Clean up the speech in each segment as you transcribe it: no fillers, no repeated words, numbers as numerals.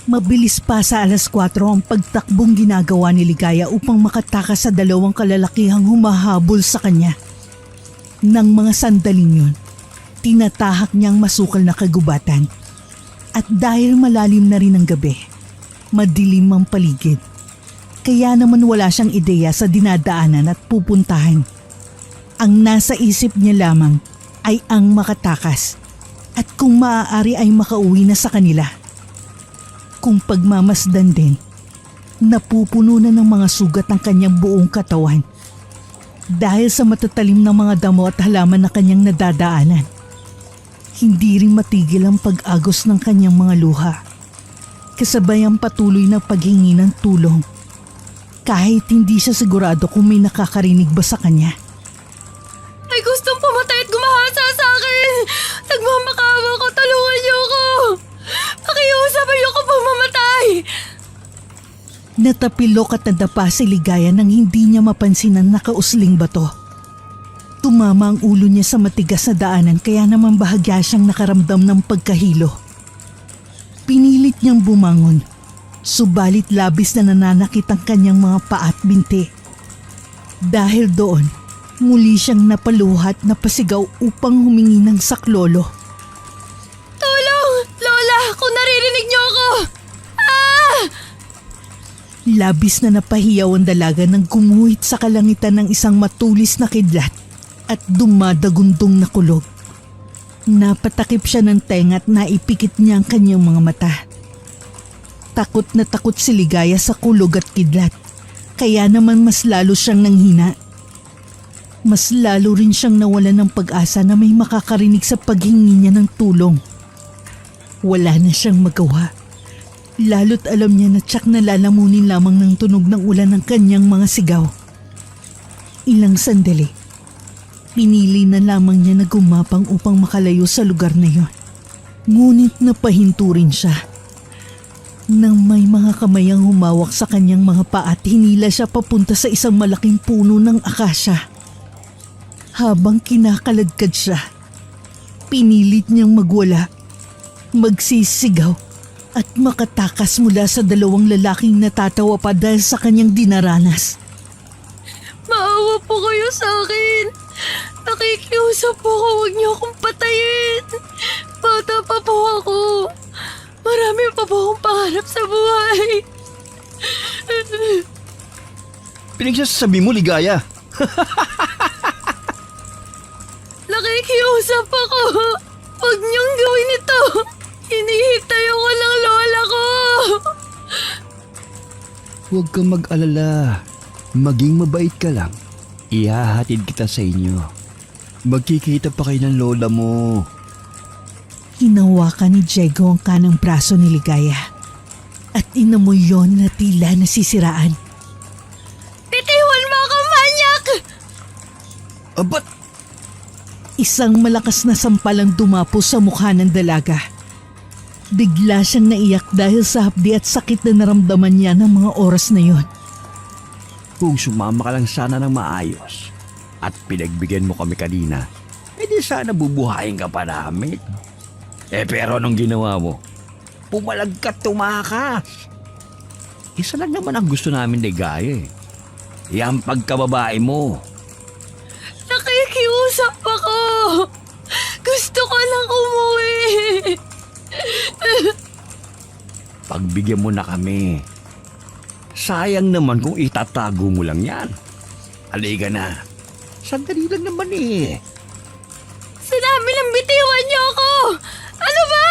Mabilis pa sa 4:00 ang pagtakbong ginagawa ni Ligaya upang makatakas sa dalawang kalalakihang humahabol sa kanya. Nang mga sandaling yun, tinatahak niyang masukal na kagubatan. At dahil malalim na rin ang gabi, madilim ang paligid. Kaya naman wala siyang ideya sa dinadaanan at pupuntahan. Ang nasa isip niya lamang ay ang makatakas at kung maaari ay makauwi na sa kanila. Kung pagmamasdan din, napupuno na ng mga sugat ang kanyang buong katawan dahil sa matatalim na mga damo at halaman na kanyang nadadaanan. Hindi rin matigil ang pag-agos ng kanyang mga luha, kasabay ang patuloy na paghingi ng tulong kahit hindi siya sigurado kung may nakakarinig ba sa kanya. May gustong pumatay at gumahasa sa akin! Nagmamakaawa ko, tulungan niyo ako! Pakiusap, ayoko pang mamatay! Natapilok at nadapa si Ligaya nang hindi niya mapansin ang nakausling bato. Tumama ang ulo niya sa matigas na daanan kaya naman bahagya siyang nakaramdam ng pagkahilo. Pinilit niyang bumangon, subalit labis na nananakit ang kanyang mga paa at binti. Dahil doon, muli siyang napaluhat na pasigaw upang humingi ng saklolo. Tulong! Lola, kung naririnig niyo ako! Ah! Labis na napahiyaw ang dalaga nang gumuhit sa kalangitan ng isang matulis na kidlat at dumadagundong na kulog. Napatakip siya ng tenga at naipikit niya ang kanyang mga mata. Takot na takot si Ligaya sa kulog at kidlat, kaya naman mas lalo siyang nanghina. Mas lalo rin siyang nawalan ng pag-asa na may makakarinig sa paghingi niya ng tulong. Wala na siyang magawa. Lalo't alam niya na tsak na lalamunin lamang ng tunog ng ulan ng kanyang mga sigaw. Ilang sandali, pinili na lamang niya na gumapang upang makalayo sa lugar na yon. Ngunit napahinto rin siya. Nang may mga kamay ang humawak sa kanyang mga paa at hinila siya papunta sa isang malaking puno ng akasya. Habang kinakaladkad siya, pinilit niyang magwala, magsisigaw at makatakas mula sa dalawang lalaking natatawa pa dahil sa kanyang dinaranas. Maawa po kayo sa akin! Nakikiusap po ko, huwag niyo akong patayin! Bata pa po ako! Marami pa po akong pangarap sa buhay! Pinagsasabi mo, Ligaya. Nakikiusap ako! Huwag niyong gawin ito! Hinihintay ako ng lola ko! Huwag kang mag-alala. Maging mabait ka lang. Ihahatid kita sa inyo. Magkikita pa kayo ng lola mo. Hinawakan ni Diego ang kanang braso ni Ligaya at inamoy yon na tila nasisiraan. Bitiwan mo ako, manyak! Abat! Isang malakas na sampalang dumapo sa mukha ng dalaga. Bigla siyang naiyak dahil sa hapdi at sakit na naramdaman niya ng mga oras na yon. Kung sumama ka lang sana ng maayos at pinagbigyan mo kami kanina, edi sana bubuhayin ka pa namin. Pero anong ginawa mo? Pumalag ka, tumakas. Isa lang naman ang gusto namin, Ligaya. Yan pagkababae mo. Nakikiusap ako! Gusto ko lang umuwi! Pagbigyan mo na kami. Sayang naman kung itatago mo lang yan. Halika na. Sandali lang naman eh. Sinabi lang bitiwan niyo ako! Ano ba?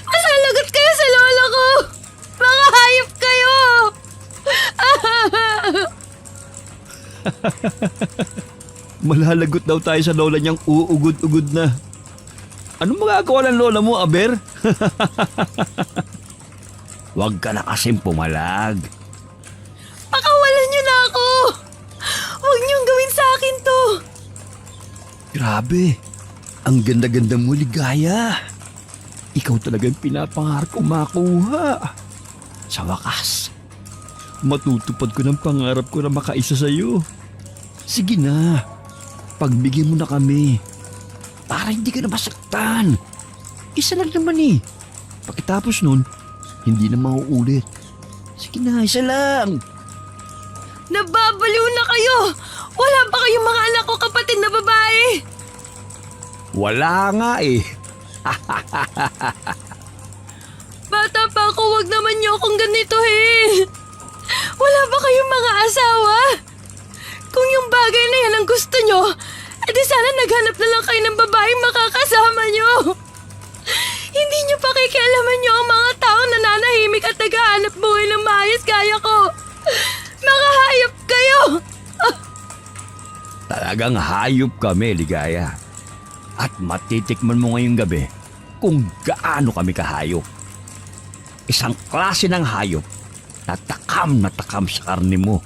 Masalagot kayo sa lola ko! Mga hayop kayo! Malalagot daw tayo sa lola niyang uugod-ugod na. Anong magagawa ng lola mo, Aber? Huwag ka na kasing pumalag. Pakawalan niyo na ako! Huwag niyong gawin sa akin to! Grabe, ang ganda-ganda mo, Ligaya. Ikaw talagang pinapangarap ko makuha. Sa wakas, matutupad ko ng pangarap ko na makaisa sa'yo. Sige na, pagbigyan mo na kami. Para hindi ka na masaktan. Isa lang naman eh. Pagkatapos nun, Hindi na mauulit. Sige na, isa lang. Nababaliw na kayo! Wala ba kayong mga anak ko kapatid na babae? Wala nga eh. Bata pa ako, wag naman niyo akong ganituhin. Wala ba kayong mga asawa? Kung yung bagay na yan ang gusto niyo, edi sana naghanap na lang kayo ng babaeng makakasama niyo. Hindi niyo pa kikialaman niyo ang mga taong nananahimik at naghahanap buhay ng maayos gaya ko. Mga hayop kayo! Talagang hayop kami, Ligaya. At matitikman mo ngayong gabi kung gaano kami kahayop. Isang klase ng hayop na takam sa karne mo.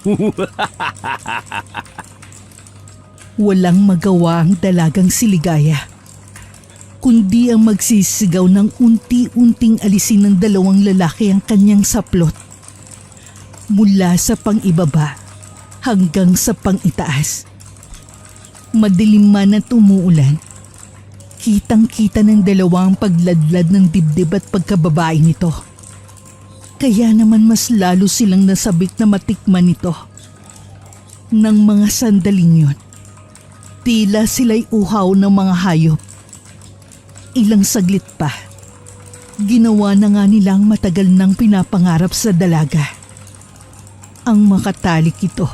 Walang magawa ang dalagang si Ligaya, kundi ang magsisigaw ng unti-unting alisin ng dalawang lalaki ang kanyang saplot. Mula sa pang-ibaba hanggang sa pang-itaas. Madilim man at umuulan, kitang-kita ng dalawang pagladlad ng dibdib at pagkababae nito. Kaya naman mas lalo silang nasabik na matikman ito. Nang mga sandaling yun, tila sila'y uhaw ng mga hayop. Ilang saglit pa, ginawa na nga nilang matagal nang pinapangarap sa dalaga. Ang makatalik ito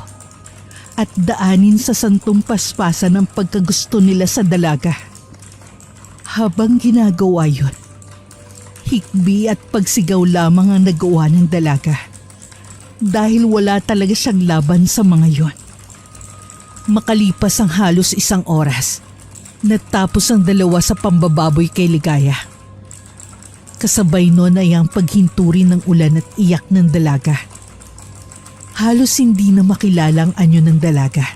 at daanin sa santong paspasan ng pagkagusto nila sa dalaga. Habang ginagawa yun, hikbi at pagsigaw lamang ang nagawa ng dalaga dahil wala talaga siyang laban sa mga yon. Makalipas ang halos 1 oras, natapos ang dalawa sa pambababoy kay Ligaya. Kasabay nun ay ang paghinturi ng ulan at iyak ng dalaga. Halos hindi na makilala ang anyo ng dalaga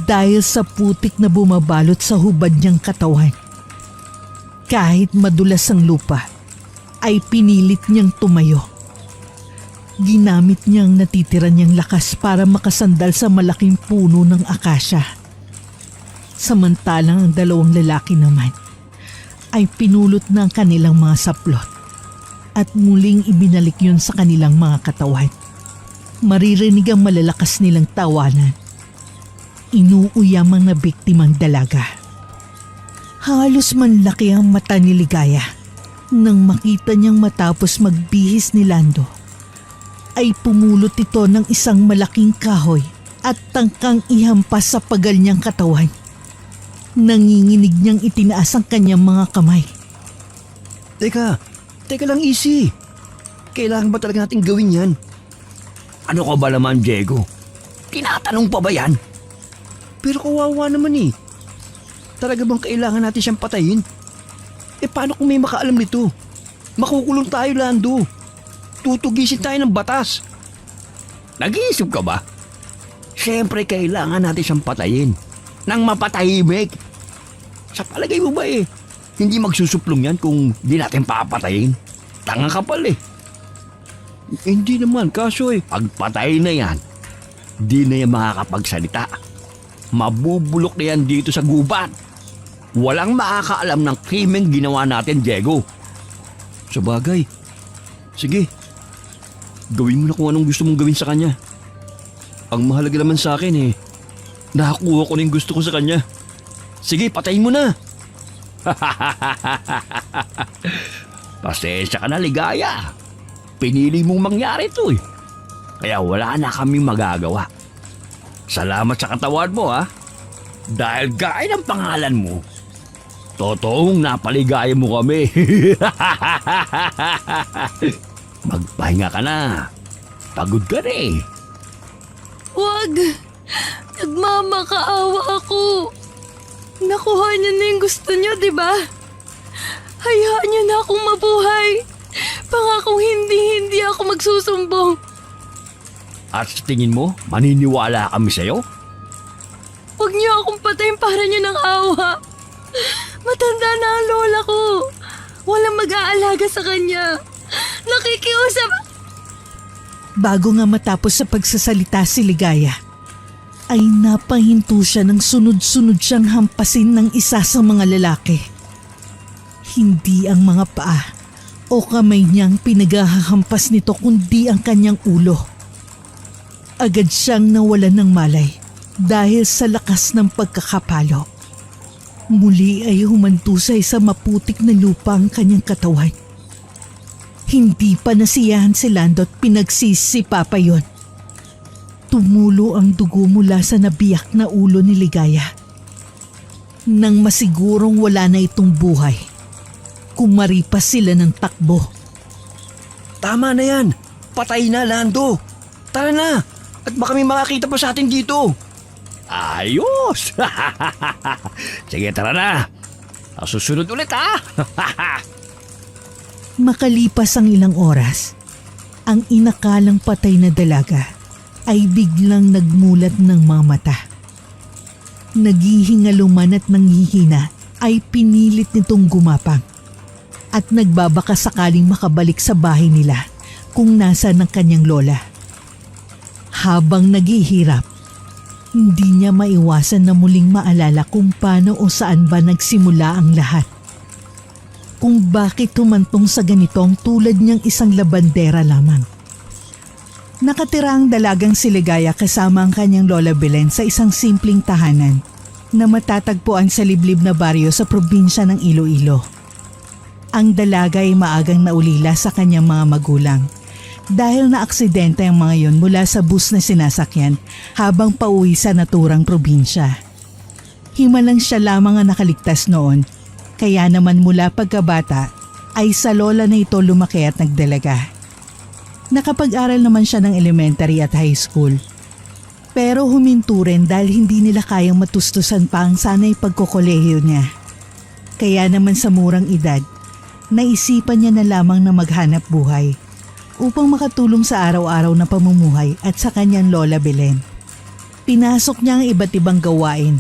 dahil sa putik na bumabalot sa hubad niyang katawan. Kahit madulas ang lupa, ay pinilit niyang tumayo. Ginamit niyang natitira niyang lakas para makasandal sa malaking puno ng akasya. Samantalang ang dalawang lalaki naman ay pinulot na ang kanilang mga saplot at muling ibinalik yun sa kanilang mga katawan. Maririnig ang malalakas nilang tawanan. Inuuyamang na biktimang dalaga. Halos manlaki ang mata ni Ligaya nang makita niyang matapos magbihis ni Lando ay pumulot ito ng isang malaking kahoy at tangkang ihampas sa pagal niyang katawan. Nanginginig niyang itinaas ang kanyang mga kamay. Teka lang, Easy. Kailangan ba talaga natin gawin yan? Ano ka ba naman, Diego? Tinatanong pa ba yan? Pero kawawa naman eh. Talaga bang kailangan natin siyang patayin? Paano kung may makaalam nito? Makukulong tayo, Lando. Tutugisin tayo ng batas. Nag-iisip ka ba? Siyempre kailangan natin siyang patayin. Nang mapatahimik. Sa palagay mo ba hindi magsusuplong yan kung di natin papatayin? Tanga ka pala Hindi naman, kaso pagpatay na yan, di na yan makakapagsalita. Mabubulok na yan dito sa gubat. Walang makakaalam ng krimeng ginawa natin, Diego. Sabagay. Sige. Gawin mo na kung anong gusto mong gawin sa kanya. Ang mahalaga naman sa akin nakakuha ko na yung gusto ko sa kanya. Sige, patayin mo na. Pasensya ka na, Ligaya. Pinili mong mangyari ito Kaya wala na kaming magagawa. Salamat sa katawan mo Dahil gaya ng pangalan mo, totoong napaligaya mo kami. Magpahinga ka na. Pagod ka na Wag! Nagmamakaawa ako. Nakuha niyo na yung gusto niyo, di ba? Hayaan niyo na akong mabuhay. Pangakong hindi ako magsusumbong. At sa tingin mo, maniniwala kami sa'yo? Huwag niyo akong patayin para niyo ng awa. Matanda na ang lola ko. Walang mag-aalaga sa kanya. Nakikiusap. Bago nga matapos sa pagsasalita si Ligaya, ay napahinto siya ng sunod-sunod siyang hampasin ng isa sa mga lalaki. Hindi ang mga paa o kamay niyang pinaghahampas nito kundi ang kanyang ulo. Agad siyang nawalan ng malay dahil sa lakas ng pagkakapalo. Muli ay humantusay sa maputik na lupa ang kanyang katawan. Hindi pa nasiyahan si Lando at pinagsisi Papa yon. Tumulo ang dugo mula sa nabiyak na ulo ni Ligaya. Nang masigurong wala na itong buhay, kumaripas sila ng takbo. Tama na yan! Patay na, Lando! Tara na! At baka may makakita pa sa atin dito! Ayos! Sige, tara na! Susunod ulit, ha? Makalipas ang ilang oras, ang inakalang patay na dalaga ay biglang nagmulat ng mga mata. Naghihingaluman at nanghihina ay pinilit nitong gumapang at nagbabaka sakaling makabalik sa bahay nila kung nasa ng kanyang lola. Habang naghihirap, hindi niya maiwasan na muling maalala kung paano o saan ba nagsimula ang lahat. Kung bakit humantong sa ganitong tulad niyang isang labandera lamang. Nakatira ang dalagang si Ligaya kasama ang kanyang Lola Belen sa isang simpleng tahanan na matatagpuan sa liblib na baryo sa probinsya ng Iloilo. Ang dalaga ay maagang naulila sa kanyang mga magulang dahil naaksidente ang mga yon mula sa bus na sinasakyan habang pauwi sa naturang probinsya. Himalang siya lamang ang nakaligtas noon. Kaya naman mula pagkabata ay sa lola na ito lumaki at nagdalaga. Nakapag-aral naman siya ng elementary at high school. Pero huminto rin dahil hindi nila kayang matustusan pa ang sanay pagkokolehiyo niya. Kaya naman sa murang edad, naisipan niya na lamang na maghanap buhay upang makatulong sa araw-araw na pamumuhay at sa kanyang Lola Belen. Pinasok niya ang iba't ibang gawain,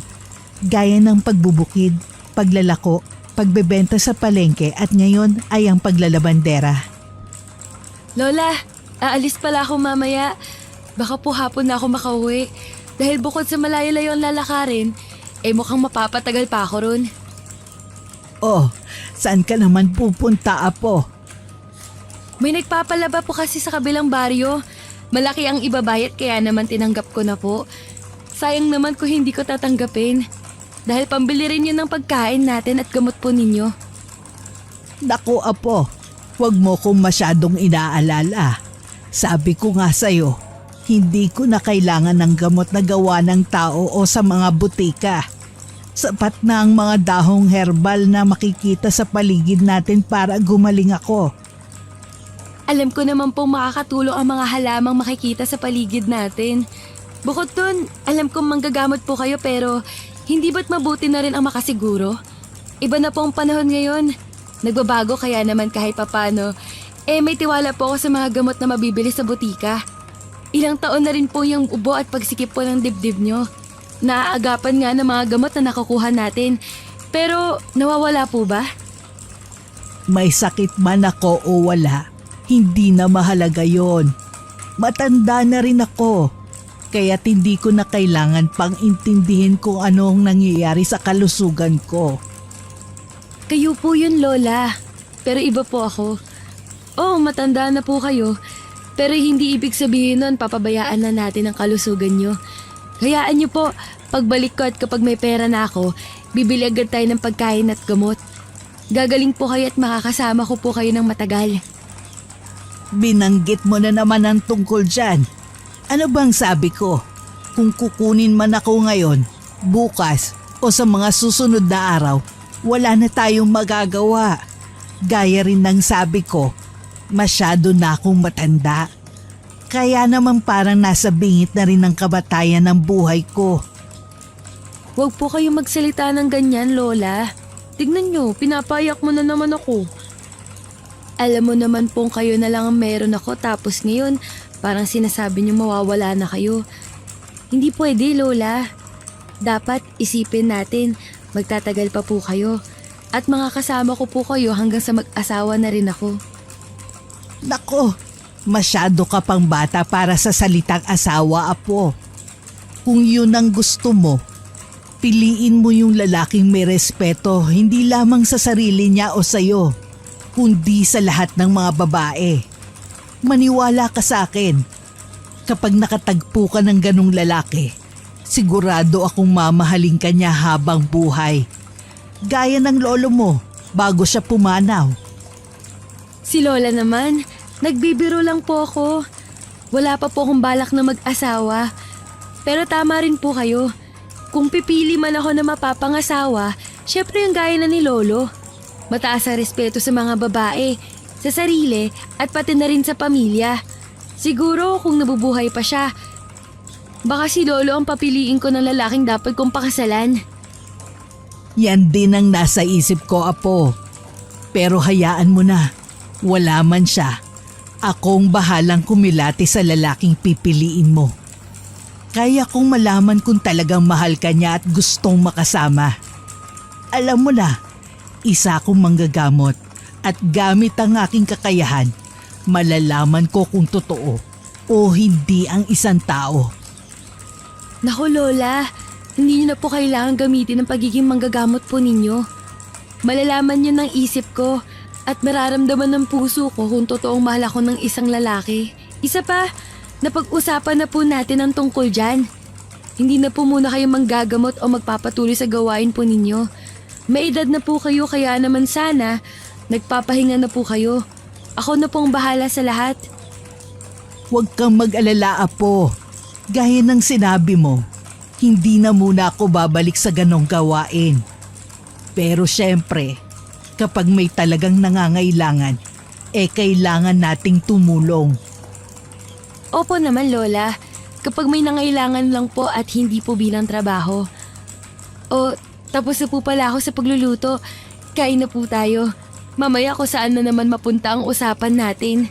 gaya ng pagbubukid, paglalako, pagbebenta sa palengke at ngayon ay ang paglalabandera. Lola, aalis pala ako mamaya. Baka po hapon na ako makauwi. Dahil bukod sa malayo-layo ang lalakarin, mukhang mapapatagal pa ako ron. Oh, saan ka naman pupunta, Apo? May nagpapalaba po kasi sa kabilang baryo. Malaki ang ibabayad kaya naman tinanggap ko na po. Sayang naman kung hindi ko tatanggapin. Dahil pambili rin yun ng pagkain natin at gamot po ninyo. Naku, Apo, huwag mo kong masyadong inaalala. Sabi ko nga sa'yo, hindi ko na kailangan ng gamot na gawa ng tao o sa mga butika. Sapat na ang mga dahong herbal na makikita sa paligid natin para gumaling ako. Alam ko naman pong makakatulong ang mga halamang makikita sa paligid natin. Bukod dun, alam kong manggagamot po kayo pero hindi ba't mabuti na rin ang makasiguro? Iba na po ang panahon ngayon. Nagbabago kaya naman kahit papano. May tiwala po ako sa mga gamot na mabibili sa butika. Ilang taon na rin po yung ubo at pagsikip po ng dibdib nyo. Naaagapan nga ng mga gamot na nakukuha natin. Pero nawawala po ba? May sakit man ako o wala, hindi na mahalaga yon. Matanda na rin ako. Kaya't hindi ko na kailangan pang intindihin kung ano ang nangyayari sa kalusugan ko. Kayo po yun, Lola. Pero iba po ako. Oo, matanda na po kayo. Pero hindi ibig sabihin nun papabayaan na natin ang kalusugan nyo. Hayaan nyo po, pagbalik ko at kapag may pera na ako, bibili agad tayo ng pagkain at gamot. Gagaling po kayo at makakasama ko po kayo ng matagal. Binanggit mo na naman ang tungkol dyan. Ano bang sabi ko? Kung kukunin man ako ngayon, bukas o sa mga susunod na araw, wala na tayong magagawa. Gaya rin ng sabi ko, masyado na akong matanda. Kaya naman parang nasa bingit na rin ang kabatayan ng buhay ko. Huwag po kayo magsalita ng ganyan, Lola. Tignan nyo, pinapayak mo na naman ako. Alam mo naman pong kayo na lang ang meron ako tapos ngayon, parang sinasabi niyo mawawala na kayo. Hindi pwede, Lola. Dapat isipin natin, magtatagal pa po kayo. At makakasama ko po kayo hanggang sa mag-asawa na rin ako. Nako, masyado ka pang bata para sa salitang asawa, Apo. Kung yun ang gusto mo, piliin mo yung lalaking may respeto, hindi lamang sa sarili niya o sa'yo. kundi sa lahat ng mga babae. Maniwala ka sa akin. Kapag nakatagpo ka ng ganong lalaki, sigurado akong mamahalin ka niya habang buhay. Gaya ng lolo mo bago siya pumanaw. Si Lola naman, nagbibiro lang po ako. Wala pa po akong balak na mag-asawa. Pero tama rin po kayo. Kung pipili man ako na mapapangasawa, syempre yung gaya na ni Lolo. Mataas ang respeto sa mga babae, sa sarili at pati na rin sa pamilya. Siguro kung nabubuhay pa siya, baka si Lolo ang papiliin ko ng lalaking dapat kong pakasalan. Yan din ang nasa isip ko, Apo. Pero hayaan mo na. Wala man siya. Akong bahalang kumilati sa lalaking pipiliin mo. Kaya kong malaman kung talagang mahal ka niya at gustong makasama. Alam mo na, isa akong manggagamot at gamit ang aking kakayahan, malalaman ko kung totoo o hindi ang isang tao. Naku Lola, hindi niyo na po kailangan gamitin ang pagiging manggagamot po ninyo. Malalaman niyo ng isip ko at mararamdaman ng puso ko kung totoong mahal ako ng isang lalaki. Isa pa, napag-usapan na po natin ang tungkol dyan. Hindi na po muna kayo manggagamot o magpapatuloy sa gawain po ninyo. May edad na po kayo kaya naman sana, nagpapahinga na po kayo. Ako na pong bahala sa lahat. Huwag kang mag-alala, Apo. Gaya ng sinabi mo, hindi na muna ako babalik sa ganong gawain. Pero syempre, kapag may talagang nangangailangan, kailangan nating tumulong. Opo naman Lola, kapag may nangailangan lang po at hindi po bilang trabaho. O, tapos na po pala ako sa pagluluto. Kain na po tayo. Mamaya kung saan na naman mapunta ang usapan natin.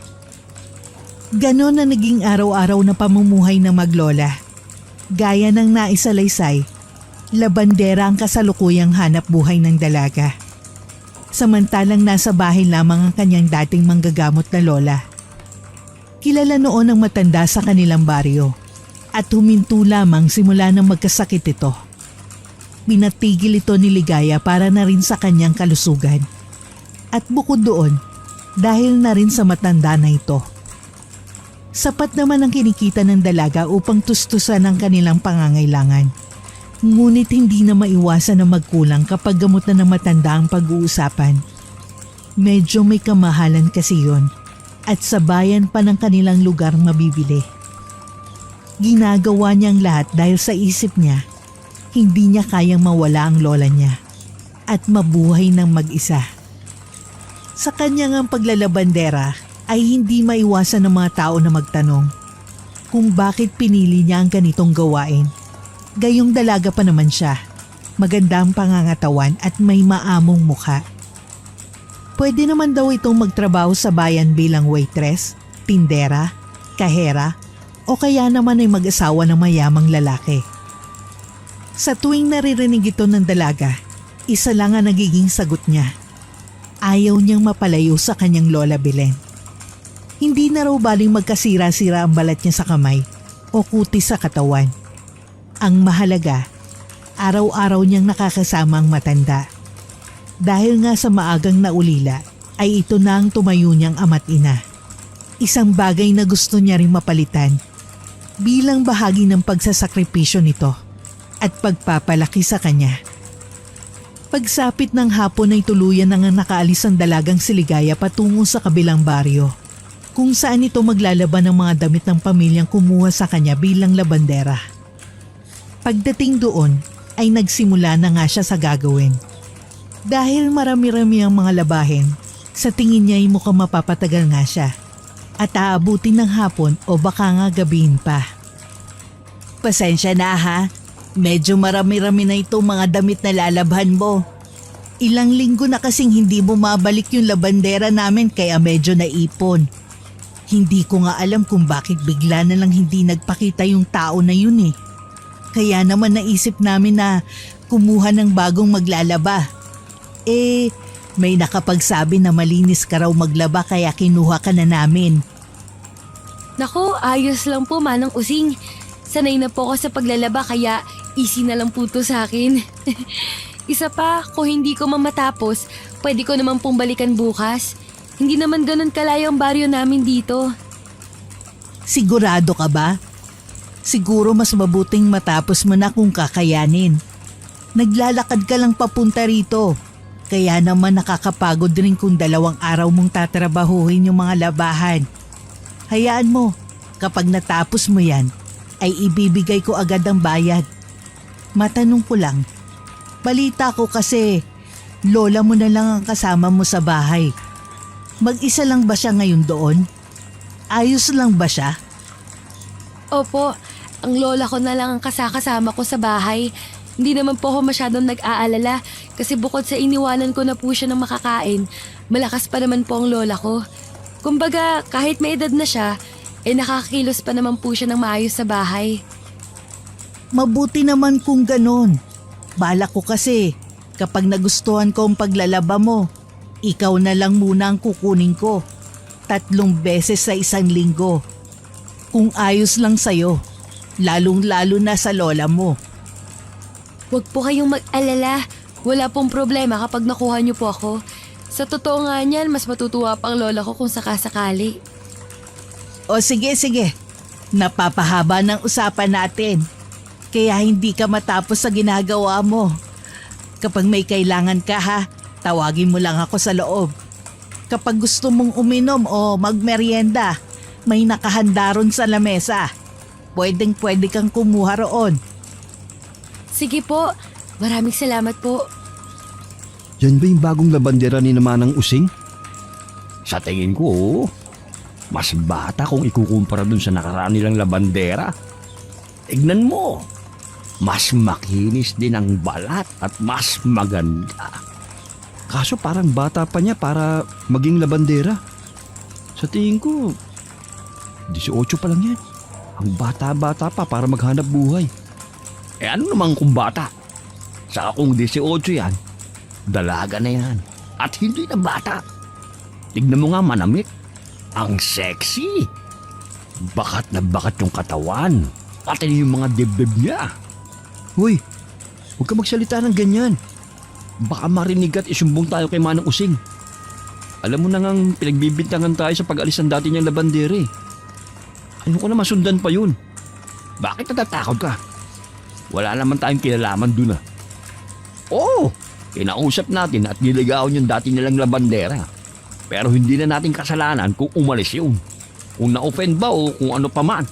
Ganon na naging araw-araw na pamumuhay ng maglola. Gaya ng naisalaysay, labandera ang kasalukuyang hanap buhay ng dalaga. Samantalang nasa bahay lamang ang kanyang dating manggagamot na lola. Kilala noon ang matanda sa kanilang baryo at huminto lamang simula nang magkasakit ito. Binatigil ito ni Ligaya para na rin sa kanyang kalusugan. At bukod doon, dahil na rin sa matanda na ito. Sapat naman ang kinikita ng dalaga upang tustusan ang kanilang pangangailangan. Ngunit hindi na maiwasan na magkulang kapag gamot na ng matanda ang pag-uusapan. Medyo may kamahalan kasi yon at sa bayan pa ng kanilang lugar mabibili. Ginagawa niyang lahat dahil sa isip niya, hindi niya kayang mawala ang lola niya at mabuhay ng mag-isa. Sa kanyang ang paglalabandera ay hindi maiwasan ng mga tao na magtanong kung bakit pinili niya ang ganitong gawain. Gayong dalaga pa naman siya, maganda ang pangangatawan at may maamong mukha. Pwede naman daw itong magtrabaho sa bayan bilang waitress, tindera, kahera o kaya naman ay mag-asawa ng mayamang lalaki. Sa tuwing naririnig ito ng dalaga, isa lang ang nagiging sagot niya. Ayaw niyang mapalayo sa kanyang lola Belen. Hindi na raw baling magkasira-sira ang balat niya sa kamay o kutis sa katawan. Ang mahalaga, araw-araw niyang nakakasama ang matanda. Dahil nga sa maagang naulila, ay ito na ang tumayo niyang ama't ina. Isang bagay na gusto niya ring mapalitan bilang bahagi ng pagsasakripisyo nito at pagpapalaki sa kanya. Pagsapit ng hapon ay tuluyan nang nakaalis ang dalagang si Ligaya patungo sa kabilang baryo, kung saan ito maglalaban ng mga damit ng pamilyang kumuha sa kanya bilang labandera. Pagdating doon ay nagsimula na nga siya sa gagawin. Dahil marami-rami ang mga labahin, sa tingin niya ay mukhang mapapatagal nga siya at aabutin ng hapon o baka nga gabihin pa. Pasensya na ha, medyo marami-rami na itong mga damit na lalabhan mo. Ilang linggo na kasing hindi bumabalik yung labandera namin kaya medyo naipon. Hindi ko nga alam kung bakit bigla na lang hindi nagpakita yung tao na yun eh. Kaya naman naisip namin na kumuha ng bagong maglalaba. May nakapagsabi na malinis ka raw maglaba kaya kinuha ka na namin. Nako, ayos lang po Manang Using. Sanay na po ako sa paglalaba kaya easy na lang po to sa akin. Isa pa, kung hindi ko mamatapos, pwede ko naman pong balikan bukas. Hindi naman ganun kalayo ang baryo namin dito. Sigurado ka ba? Siguro mas mabuting matapos mo na kung kakayanin. Naglalakad ka lang papunta rito. Kaya naman nakakapagod rin kung 2 araw mong tatrabahuhin yung mga labahan. Hayaan mo, kapag natapos mo yan, ay ibibigay ko agad ang bayad. Matanong ko lang, balita ko kasi lola mo na lang ang kasama mo sa bahay. Mag-isa lang ba siya ngayon doon? Ayos lang ba siya? Opo, ang lola ko na lang ang kasakasama ko sa bahay. Hindi naman po ako masyadong nag-aalala kasi bukod sa iniwanan ko na po siya ng makakain, malakas pa naman po ang lola ko. Kumbaga, kahit may edad na siya, nakakakilos pa naman po siya ng maayos sa bahay. Mabuti naman kung ganon. Balak ko kasi kapag nagustuhan ko ang paglalaba mo, ikaw na lang muna ang kukunin ko. 3 beses sa 1 linggo. Kung ayos lang sa'yo, lalong-lalo na sa lola mo. Huwag po kayong mag-alala. Wala pong problema kapag nakuha niyo po ako. Sa totoo nga niyan, mas matutuwa pang lola ko kung sakasakali. O sige. Napapahaba ng usapan natin. Kaya hindi ka matapos sa ginagawa mo. Kapag may kailangan ka ha, tawagin mo lang ako sa loob. Kapag gusto mong uminom o magmerienda, may nakahanda ron sa lamesa. Pwede kang kumuha roon. Sige po, maraming salamat po. Yan ba yung bagong labandera ni Manang Using? Sa tingin ko, mas bata kung ikukumpara dun sa nakaraan nilang labandera. Tignan mo, mas makinis din ang balat at mas maganda. Kaso parang bata pa niya para maging labandera. Sa tingin ko, 18 pa lang yan. Ang bata-bata pa para maghanap buhay. Ano naman kung bata? Saka kung 18 yan, dalaga na yan. At hindi na bata. Tignan mo nga manamit. Ang sexy. Bakat na bakat yung katawan. Pati yung mga dibdib niya. Hoy, huwag ka magsalita ng ganyan. Baka marinig at isumbong tayo kay Manang Using. Alam mo na ngang pinagbibintangan tayo sa pag-alis ng dati niyang labandera eh. Ano ko na masundan pa yun? Bakit natatakot ka? Wala naman tayong kinalaman dun ah. Oo, kinausap natin at niligawan yung dati nilang labandera. Pero hindi na natin kasalanan kung umalis yun. Kung na-offend ba o kung ano pa man.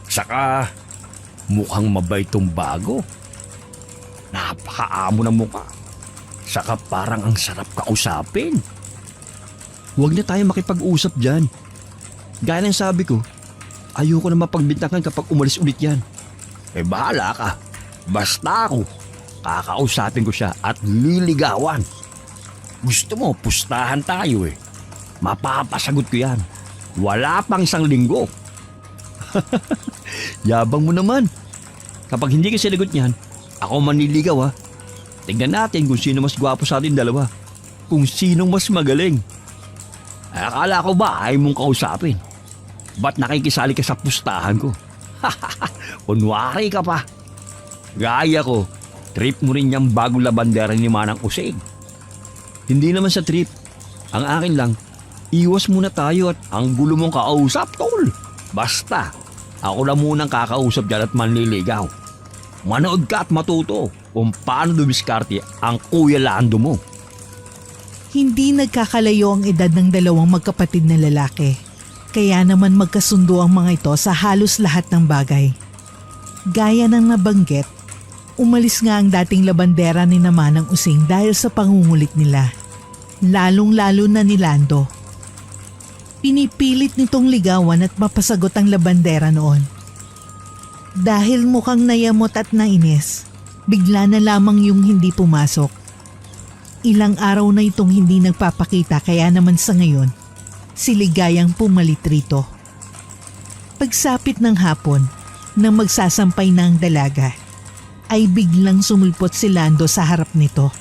Saka, mukhang mabait tong bago. Napakaamo ng mukha. Saka parang ang sarap kausapin. Huwag na tayo makipag-usap dyan. Gaya ng sabi ko, ayoko na mapagbintangan kapag umalis ulit yan. Bahala ka. Basta ako, kakausapin ko siya at liligawan. Gusto mo, pustahan tayo eh. Mapapasagot ko yan. Wala pang 1 linggo. Yabang mo naman. Kapag hindi ka sinagot niyan, ako manliligaw ha. Tignan natin kung sino mas gwapo sa ating dalawa. Kung sinong mas magaling. Akala ko ba ayaw mong kausapin? Ba't nakikisali ka sa pustahan ko? Kunwari ka pa. Gaya ko, trip mo rin yung bagong labandera ni Manang Using. Hindi naman sa trip. Ang akin lang, iwas muna tayo at Ang gulo mong kausap, tol. Basta, ako na munang kakausap dyan at manliligaw. Manood ka at matuto kung paano dumiskarte ang Kuya Lando mo. Hindi nagkakalayo ang edad ng 2 magkapatid na lalaki. Kaya naman magkasundo ang mga ito sa halos lahat ng bagay. Gaya ng nabanggit, umalis nga ang dating labandera ni Manang Using dahil sa pangungulit nila. Lalong-lalo na ni Lando. Pinipilit nitong ligawan at mapasagot ang labandera noon. Dahil mukhang nayamot at nainis, bigla na lamang yung hindi pumasok. Ilang araw na itong hindi nagpapakita kaya naman sa ngayon, si Ligayang pumalit rito. Pagsapit ng hapon, nang magsasampay na ang dalaga, ay biglang sumulpot si Lando sa harap nito.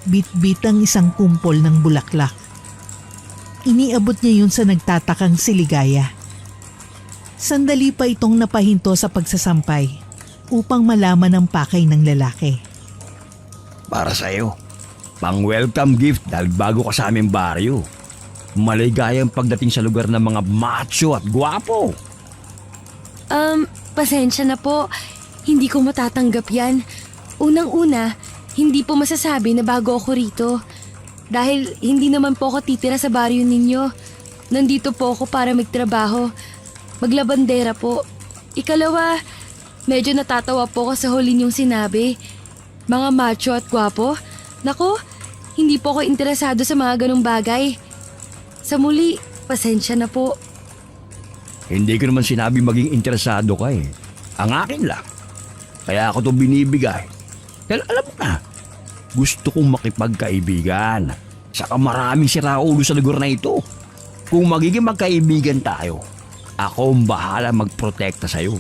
Bit-bit ang isang kumpol ng bulaklak. Iniabot niya yun sa nagtatakang si Ligaya. Sandali pa itong napahinto sa pagsasampay upang malaman ang pakay ng lalaki. Para sa'yo. Pang welcome gift dahil bago ka sa aming baryo. maligayang pagdating sa lugar ng mga macho at gwapo. Pasensya na po. Hindi ko matatanggap yan. Unang-una, hindi po masasabi na bago ako rito. Dahil hindi naman po ako titira sa baryo ninyo. Nandito po ako para magtrabaho. Maglabandera po. Ikalawa, medyo natatawa po ako sa huli niyong sinabi. Mga macho at gwapo? Nako, hindi po ako interesado sa mga ganong bagay. Sa muli, pasensya na po. Hindi ko naman sinabi maging interesado ka eh. Ang akin lang. Kaya ako to binibigay. Dahil alam mo na, gusto kong makipagkaibigan. Saka maraming siraulo sa lugar na ito. Kung magiging magkaibigan tayo, ako ang bahala magprotekta sa'yo.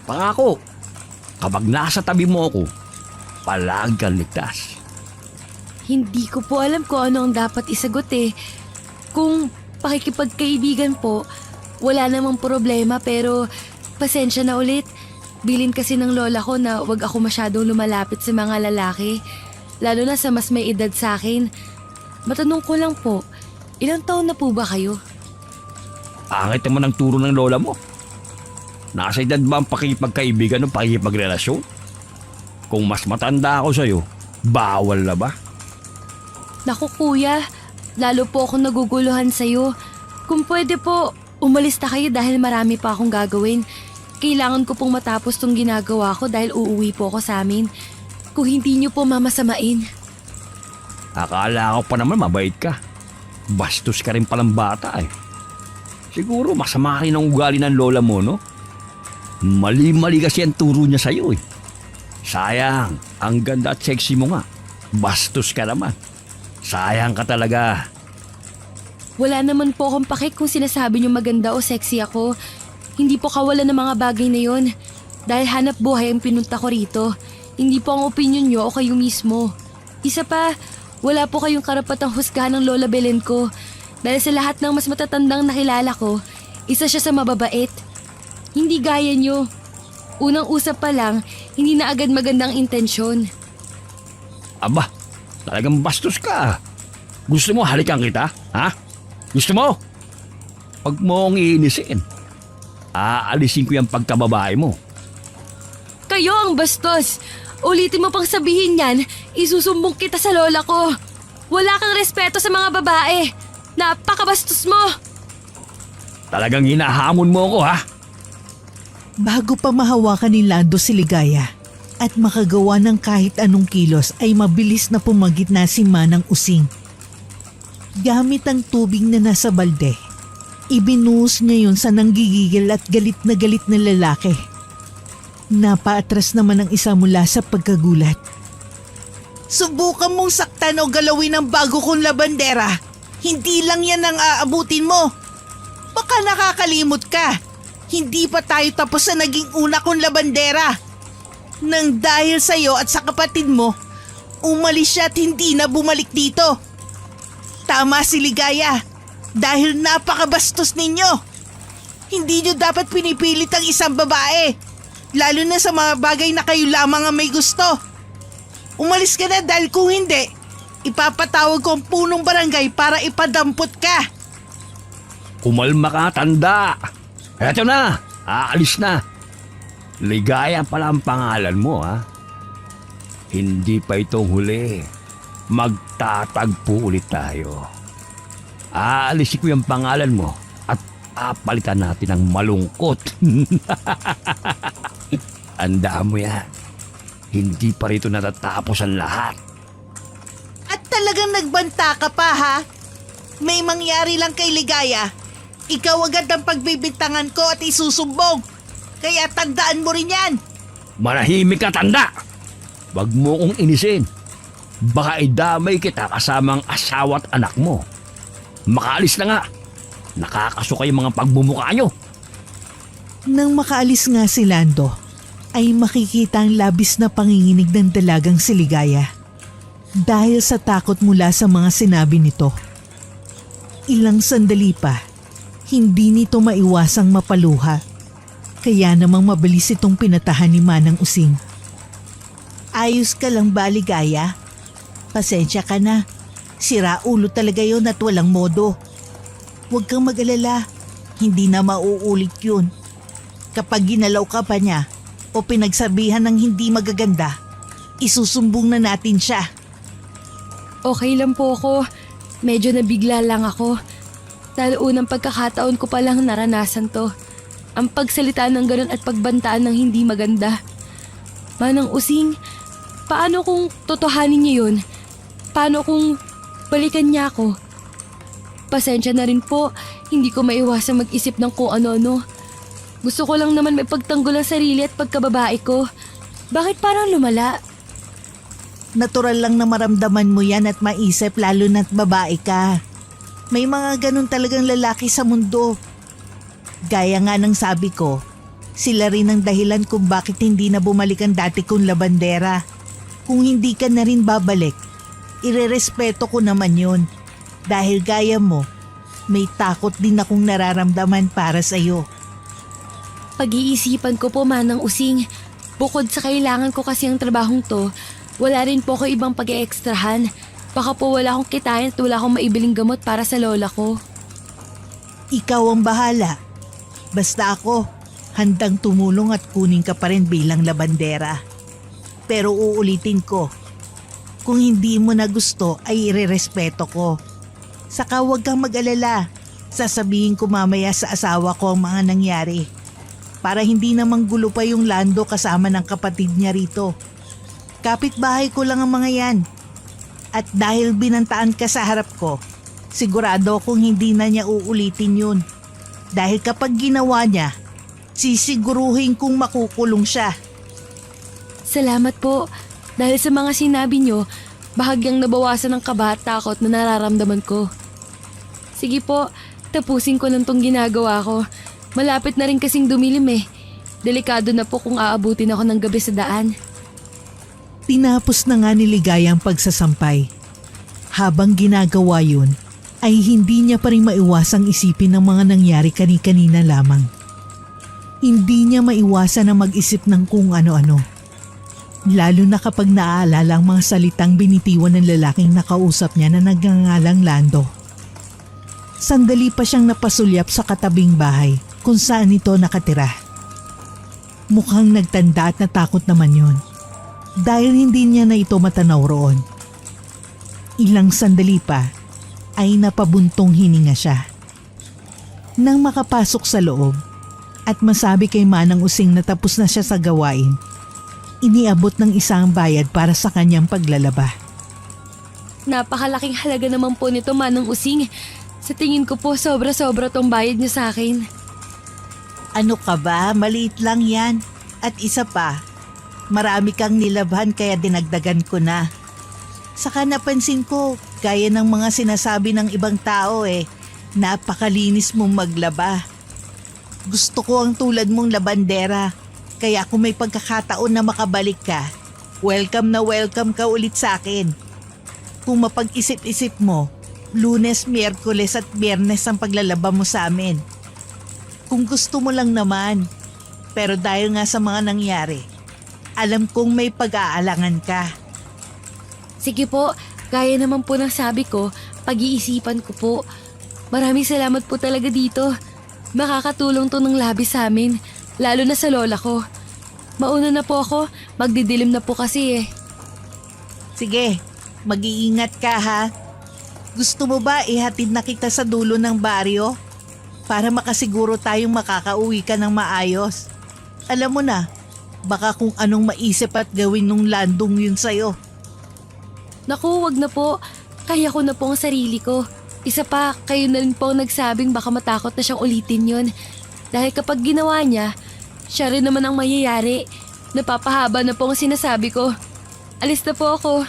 Pangako, kapag nasa tabi mo ako, palagi kang ligtas. Hindi ko po alam kung ano ang dapat isagot eh. Kung pakikipagkaibigan po, wala namang problema pero pasensya na ulit. Bilin kasi ng lola ko na wag ako masyadong lumalapit sa mga lalaki. Lalo na sa mas may edad sa akin. Matanong ko lang po, ilang taon na po ba kayo? Pangit naman ang turo ng lola mo. Nasa edad ba ang pakikipagkaibigan o pakikipagrelasyon? Kung mas matanda ako sa'yo, bawal na ba? Naku kuya, lalo po akong naguguluhan sa'yo. Kung pwede po, umalis na kayo dahil marami pa akong gagawin. Kailangan ko pong matapos tong ginagawa ko dahil uuwi po ako sa amin. Kung hindi niyo po mamasamain. Akala ko pa naman mabait ka. Bastos ka rin palang bata eh. Siguro masama rin ang ugali ng lola mo, no? Mali-mali kasi ang turo niya sa'yo eh. Sayang, ang ganda at sexy mo nga. Bastos ka naman. Sayang ka talaga. Wala naman po akong pakik kung sinasabi niyo maganda o sexy ako. Hindi po kawalan ng mga bagay na yon. Dahil hanap buhay ang pinunta ko rito. Hindi po ang opinion niyo o kayo mismo. Isa pa, wala po kayong karapatang husgahan ng Lola Belen ko. Dahil sa lahat ng mas matatandang nakilala ko, isa siya sa mababait. Hindi gaya niyo. Unang usap pa lang, hindi na agad magandang intensyon. Aba, talagang bastos ka. Gusto mo halikan kita? Ha? Gusto mo? Pag mo akong iinisin, aalisin ko yung pagkababae mo. Kayo ang bastos! Ulitin mo pang sabihin yan, isusumbong kita sa lola ko. Wala kang respeto sa mga babae. Napakabastos mo! Talagang hinahamon mo ako ha? Bago pa mahawakan ni Lando si Ligaya at makagawa ng kahit anong kilos ay mabilis na pumagit na si Manang Using. Gamit ang tubig na nasa balde, ibinuhos niya yun sa nanggigigil at galit na lalaki. Napaatras naman ang isa mula sa pagkagulat. Subukan mong saktan o galawin ang bago kong labandera. Hindi lang yan ang aabutin mo. Baka nakakalimot ka. Hindi pa tayo tapos sa naging una kong labandera. Nang dahil sa'yo at sa kapatid mo, umalis siya at hindi na bumalik dito. Tama si Ligaya, dahil napakabastos ninyo. Hindi nyo dapat pinipilit ang isang babae, lalo na sa mga bagay na kayo lamang ang may gusto. Umalis ka na dahil kung hindi, ipapatawag ko ang punong barangay para ipadampot ka. Kumalma ka, tanda. Eto na, aalis na. Ligaya pala ang pangalan mo ha. Hindi pa itong huli. Magtatagpo ulit tayo. Aalisin ko yung pangalan mo at apalitan natin ng malungkot. Andaan mo yan. Hindi pa rito natatapos ang lahat. At talagang nagbanta ka pa ha? May mangyari lang kay Ligaya. Ikaw agad ang pagbibintangan ko at isusumbong. Kaya tandaan mo rin yan. Manahimik ka, tanda! Wag mo kong inisin. Baka idamay kita kasamang asawa at anak mo. Makaalis na nga. Nakakasuka yung mga pagmumukha nyo. Nang makaalis nga si Lando, ay makikita ang labis na panginginig ng dalagang si Ligaya. Dahil sa takot mula sa mga sinabi nito. Ilang sandali pa, hindi nito maiwasang mapaluha. Kaya namang mabilis itong pinatahan ni Manang Using. Ayos ka lang ba, Ligaya? Pasensya ka na. Sira ulo talaga yon at walang modo. Huwag kang mag-alala. Hindi na mauulit yun. Kapag ginalaw ka pa niya o pinagsabihan ng hindi magaganda, isusumbong na natin siya. Okay lang po ako. Medyo nabigla lang ako. Dahil unang pagkakataon ko palang naranasan to. Ang pagsalita ng ganun at pagbantaan ng hindi maganda. Manang Using, paano kung totohanin niya yun? Paano kung balikan niya ako? Pasensya na rin po, hindi ko maiwasang mag-isip ng kung ano-ano. Gusto ko lang naman may pagtanggol ang sarili at pagkababae ko. Bakit parang lumala? Natural lang na maramdaman mo yan at maisip lalo na't babae ka. May mga ganun talagang lalaki sa mundo. Gaya nga ng sabi ko, sila rin ang dahilan kung bakit hindi na bumalik ang dati kong labandera. Kung hindi ka na rin babalik, irerespeto ko naman yun. Dahil gaya mo, may takot din akong nararamdaman para sa'yo. Pag-iisipan ko po, Manang Using. Bukod sa kailangan ko kasi ang trabahong to, wala rin po ko ibang pag-eekstrahan. Baka po wala akong kitain at wala akong maibiling gamot para sa lola ko. Ikaw ang bahala. Basta ako, handang tumulong at kunin ka pa rin bilang labandera. Pero uulitin ko, kung hindi mo na gusto ay irerespeto ko. Saka huwag kang mag-alala. Sasabihin ko mamaya sa asawa ko ang mga nangyari. Para hindi namang gulo pa yung Lando kasama ng kapatid niya rito. Kapitbahay ko lang ang mga yan. At dahil binantaan ka sa harap ko, sigurado akong hindi na niya uulitin yun. Dahil kapag ginawa niya, sisiguruhin kong makukulong siya. Salamat po. Dahil sa mga sinabi nyo, bahagyang nabawasan ng kaba at takot na nararamdaman ko. Sige po, tapusin ko lang tong ginagawa ko. Malapit na rin kasing dumilim eh. Delikado na po kung aabutin ako ng gabi sa daan. Tinapos na nga ni Ligaya ang pagsasampay. Habang ginagawa yun, ay hindi niya pa rin maiwasang isipin ng mga nangyari kani-kanina lamang. Hindi niya maiwasan na mag-isip ng kung ano-ano. Lalo na kapag naaalala ang mga salitang binitiwan ng lalaking nakausap niya na nagngangalang Lando. Sandali pa siyang napasulyap sa katabing bahay kung saan ito nakatira. Mukhang nagtanda at natakot naman yun. Dahil hindi niya na ito matanaw roon. Ilang sandali pa ay napabuntong hininga siya. Nang makapasok sa loob at masabi kay Manang Using na tapos na siya sa gawain, iniabot ng isang bayad para sa kanyang paglalaba. Napakalaking halaga naman po nito, Manang Using. Sa tingin ko po, sobra-sobra tong bayad niya sa akin. Ano ka ba? Maliit lang yan. At isa pa, marami kang nilabhan kaya dinagdagan ko na. Saka napansin ko, gaya ng mga sinasabi ng ibang tao napakalinis mong maglaba. Gusto ko ang tulad mong labandera. Kaya kung may pagkakataon na makabalik ka, welcome na welcome ka ulit sa akin. Kung mapag-isip-isip mo, Lunes, Miyerkules at Biyernes ang paglalaba mo sa amin. Kung gusto mo lang naman. Pero dahil nga sa mga nangyari, alam kong may pag-aalangan ka. Sige po, gaya naman po ng sabi ko, pag-iisipan ko po. Maraming salamat po talaga dito. Makakatulong to ng labis sa amin, lalo na sa lola ko. Mauna na po ako, magdidilim na po kasi eh. Sige, mag-iingat ka ha. Gusto mo ba ihatid na kita sa dulo ng baryo? Para makasiguro tayong makakauwi ka ng maayos. Alam mo na, baka kung anong maisip at gawin nung Landong yun sa'yo. Naku, wag na po. Kaya ko na po ang sarili ko. Isa pa, kayo na rin po ang nagsabing baka matakot na siyang ulitin yun. Dahil kapag ginawa niya, siya rin naman ang mayayari. Napapahaba na po ang sinasabi ko. Alis na po ako.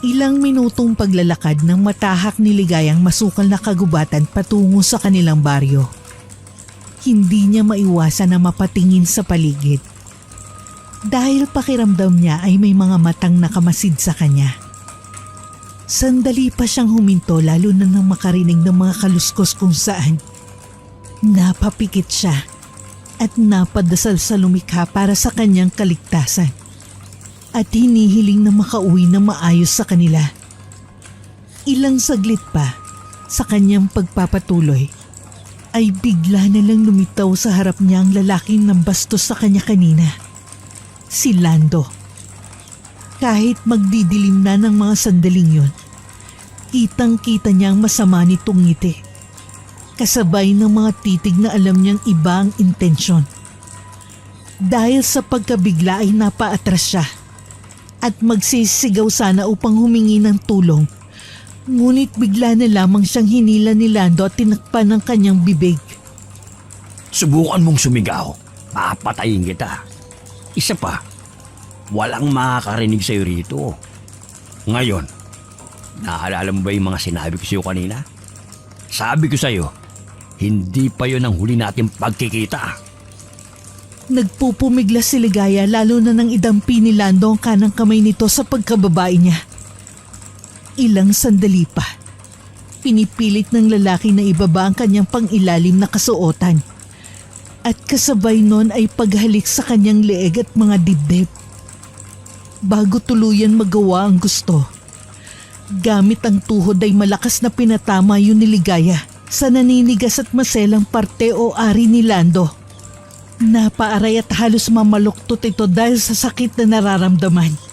Ilang minutong paglalakad ng matahak ni Ligayang masukal na kagubatan patungo sa kanilang baryo. Hindi niya maiwasan na mapatingin sa paligid. Dahil pakiramdam niya ay may mga matang nakamasid sa kanya. Sandali pa siyang huminto lalo na nang makarinig ng mga kaluskos kung saan. Napapikit siya at napadasal sa lumikha para sa kanyang kaligtasan. At hinihiling na makauwi na maayos sa kanila. Ilang saglit pa Sa kanyang pagpapatuloy, ay bigla na lang lumitaw sa harap niya ang lalaking nambastos sa kanya kanina. Si Lando. Kahit magdidilim na ng mga sandaling yon, kitang-kita niyang masama nitong ngiti. Kasabay ng mga titig na alam niyang iba ang intensyon. Dahil sa pagkabigla ay napaatras siya at magsisigaw sana upang humingi ng tulong. Ngunit bigla na lamang siyang hinila ni Lando at tinakpan ng kanyang bibig. Subukan mong sumigaw. Papatayin kita. Isa pa, walang makakarinig sa'yo rito. Ngayon, naalala mo ba yung mga sinabi ko sa'yo kanina? Sabi ko sa'yo, hindi pa yun ang huli nating pagkikita. Nagpupumiglas si Ligaya lalo na nang idampi ni Lando ang kanang kamay nito sa pagkababae niya. Ilang sandali pa, pinipilit ng lalaki na ibaba ang kanyang pangilalim na kasuotan. At kasabay nun ay paghalik sa kanyang leeg at mga dibdib. Bago tuluyan magawa ang gusto, gamit ang tuhod ay malakas na pinatama yun ni Ligaya sa naninigas at maselang parte o ari ni Lando. Napaaray at halos mamaluktot ito dahil sa sakit na nararamdaman.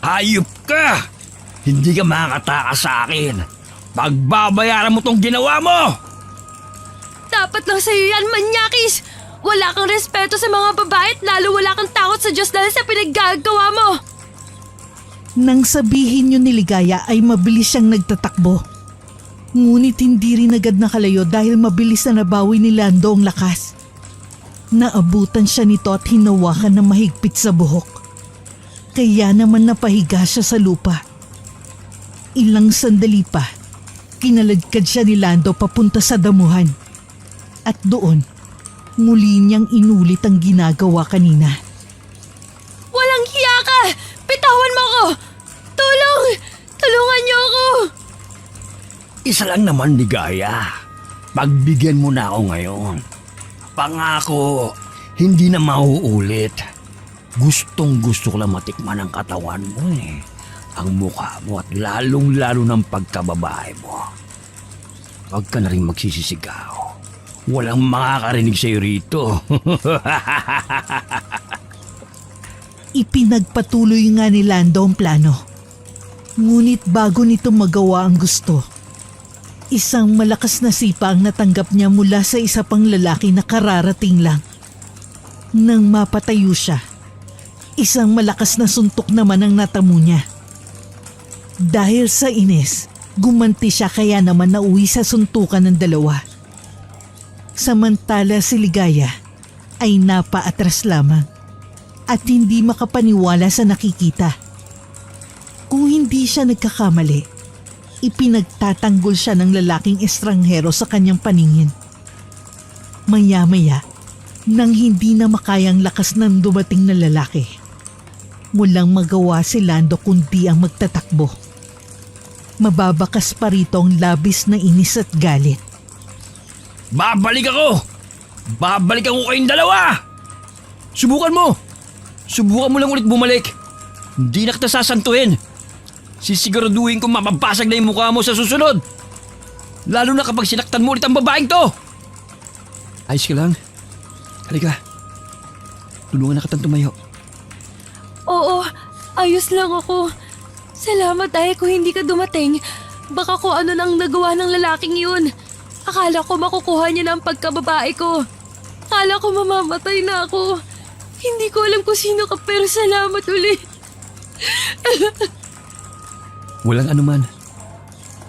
Hayop ka! Hindi ka makakatakas sa akin. Pagbabayaran mo tong ginawa mo! Dapat lang sa'yo yan, manyakis! Wala kang respeto sa mga babae at lalo wala kang takot sa Diyos dahil sa pinaggagawa mo! Nang sabihin yun ni Ligaya ay mabilis siyang nagtatakbo. Ngunit hindi rin agad nakalayo dahil mabilis na nabawi ni Lando ang lakas. Naabutan siya nito at hinawakan ng mahigpit sa buhok. Kaya naman napahiga siya sa lupa. Ilang sandali pa, kinaladkad siya ni Lando papunta sa damuhan. At doon, muli niyang inulit ang ginagawa kanina. Walang hiya ka! Bitawan mo ako! Tulong! Tulungan niyo ako! Isa lang naman, Ligaya. Pagbigyan mo na ako ngayon. Pangako, hindi na mauulit. Gustong-gusto ko lang matikman ang katawan mo eh. Ang mukha mo at lalong-lalo ng pagkababae mo. Huwag ka na rin magsisisigaw. Walang makakarinig sa'yo rito. Ipinagpatuloy nga ni Lando ang plano. Ngunit bago nito magawa ang gusto, isang malakas na sipa ang natanggap niya mula sa isa pang lalaki na kararating lang. Nang mapatayo siya, isang malakas na suntok naman ang natamo niya. Dahil sa inis, gumanti siya kaya naman nauwi sa suntukan ng dalawa. Samantala si Ligaya ay napaatras lamang at hindi makapaniwala sa nakikita. Kung hindi siya nagkakamali, ipinagtatanggol siya ng lalaking estranghero sa kanyang paningin. Maya-maya, nang hindi na makayang lakas ng dumating na lalaki, walang magawa si Lando kundi ang magtatakbo. Mababakas pa rito ang labis na inis at galit. Babalik ako! Babalikan ko kayong dalawa! Subukan mo! Subukan mo lang ulit bumalik. Hindi na kita sasantuhin. Sisiguraduhin kong mapabasag na yung mukha mo sa susunod. Lalo na kapag sinaktan mo ulit ang babaeng to. Ayos ka lang. Halika. Tulungan na kitang tumayo. Oo, ayos lang ako. Salamat dahil kung hindi ka dumating, baka kung ano nang nagawa ng lalaking yun. Akala ko makukuha niya na ang pagkababae ko. Akala ko mamamatay na ako. Hindi ko alam kung sino ka pero salamat ulit. Walang anuman.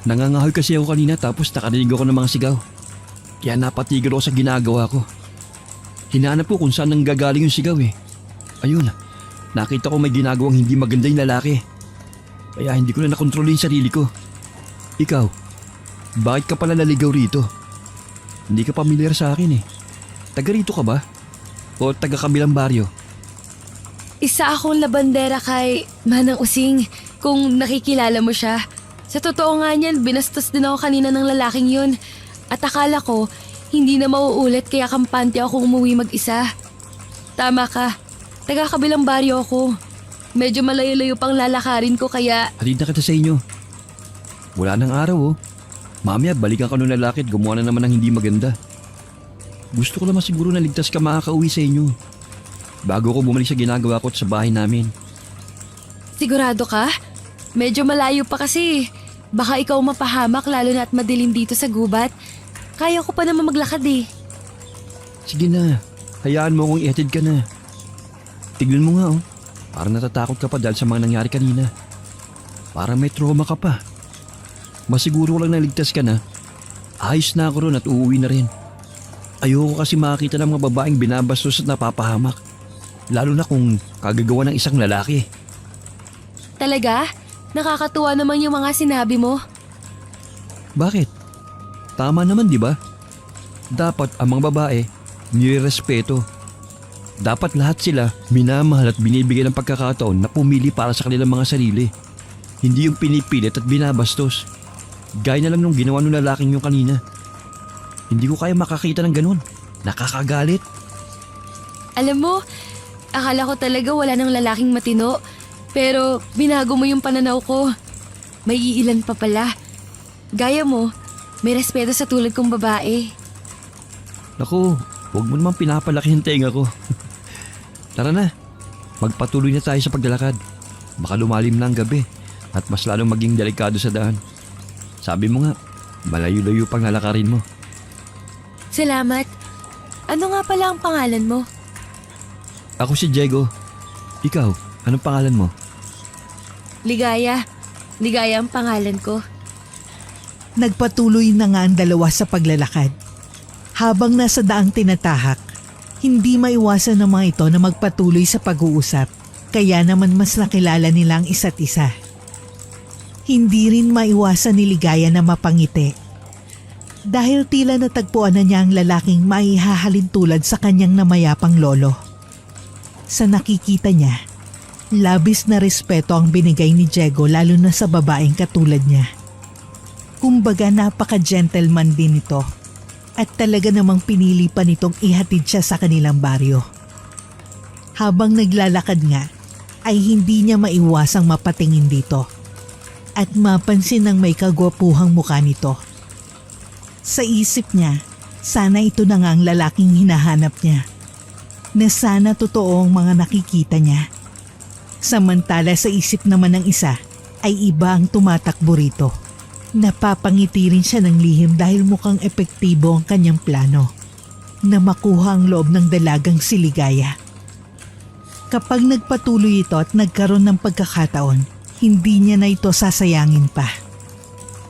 Nangangahoy kasi ako kanina tapos nakarinig ako ng mga sigaw. Kaya napatigil ako sa ginagawa ko. Hinahanap ko kung saan nanggagaling yung sigaw eh. Ayun, nakita ko may ginagawang hindi maganda yung lalaki. Kaya hindi ko na nakontrol yung sarili ko. Ikaw, bakit ka pala naligaw rito? Hindi ka pamilyar sa akin eh. Taga rito ka ba? O taga kabilang baryo? Isa akong labandera kay Manang Using kung nakikilala mo siya. Sa totoo nga niyan, binastos din ako kanina ng lalaking yun. At akala ko, hindi na mauulit kaya kampante ako umuwi mag-isa. Tama ka, taga kabilang baryo ako. Medyo malayo-layo pang lalakarin ko kaya... Hatid na kita sa inyo. Wala nang araw oh. Mamaya balikan ka nung lalaki at gumawa na naman ng hindi maganda. Gusto ko naman siguro na ligtas ka makakauwi sa inyo. Bago ko bumalik sa ginagawa ko at sa bahay namin. Sigurado ka? Medyo malayo pa kasi. Baka ikaw mapahamak lalo na at madilim dito sa gubat. Kaya ko pa naman maglakad eh. Sige na, hayaan mo akong ihatid ka na. Tignan mo nga oh, parang natatakot ka pa dahil sa mga nangyari kanina. Parang may trauma ka pa. Masiguro ko lang naligtas ka na. Ayos na ako ron at uuwi na rin. Ayoko kasi makakita ng mga babaeng binabastos at napapahamak. Lalo na kung kagagawa ng isang lalaki. Talaga? Nakakatuwa naman yung mga sinabi mo. Bakit? Tama naman di ba? Dapat ang mga babae nirerespeto. Dapat lahat sila minamahal at binibigyan ng pagkakataon na pumili para sa kanilang mga sarili. Hindi yung pinipilit at binabastos. Gaya na lang nung ginawa ng lalaking yung kanina. Hindi ko kaya makakita ng ganun. Nakakagalit. Alam mo, akala ko talaga wala ng lalaking matino. Pero binago mo yung pananaw ko. May iilan pa pala. Gaya mo, may respeto sa tulad kong babae. Naku, huwag mo naman pinapalaki yung tenga ko. Tara na, magpatuloy na tayo sa paglalakad. Baka lumalim na ang gabi at mas lalong maging delikado sa daan. Sabi mo nga, malayo-layo pang lalakarin mo. Salamat. Ano nga pala ang pangalan mo? Ako si Diego. Ikaw, anong pangalan mo? Ligaya. Ligaya ang pangalan ko. Nagpatuloy na nga ang dalawa sa paglalakad. Habang nasa daang tinatahak, hindi maiwasan ng mga ito na magpatuloy sa pag-uusap. Kaya naman mas nakilala nila ang isa't isa. Hindi rin maiwasan ni Ligaya na mapangiti. Dahil tila natagpuan na niya ang lalaking maihahalin tulad sa kanyang namayapang lolo. Sa nakikita niya, labis na respeto ang binigay ni Diego lalo na sa babaeng katulad niya. Kumbaga napaka-gentleman din ito at talaga namang pinili pa nitong ihatid siya sa kanilang baryo. Habang naglalakad nga, ay hindi niya maiwasang mapatingin dito at mapansin ng may kagwapuhang mukha nito. Sa isip niya, sana ito na nga ang lalaking hinahanap niya. Na sana totoo ang mga nakikita niya. Samantala sa isip naman ng isa ay iba ang tumatakbo rito. Napapangiti rin siya ng lihim dahil mukhang epektibo ang kanyang plano na makuha ang loob ng dalagang si Ligaya. Kapag nagpatuloy ito at nagkaroon ng pagkakataon, hindi niya na ito sasayangin pa.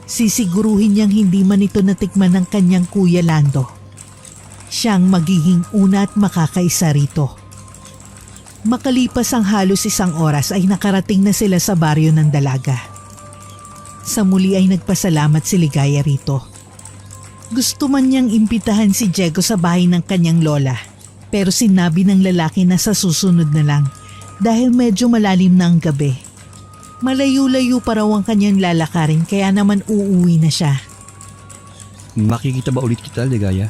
Sisiguruhin niyang hindi man ito natikman ng kanyang kuya Lando. Siyang magiging una at makakaisa rito. Makalipas ang halos 1 oras ay nakarating na sila sa baryo ng dalaga. Sa muli ay nagpasalamat si Ligaya rito. Gusto man niyang imbitahan si Diego sa bahay ng kanyang lola, pero sinabi ng lalaki na sa susunod na lang dahil medyo malalim na ang gabi. Malayo-layo pa raw ang kanyang lalakarin kaya naman uuwi na siya. Makikita ba ulit kita, Ligaya?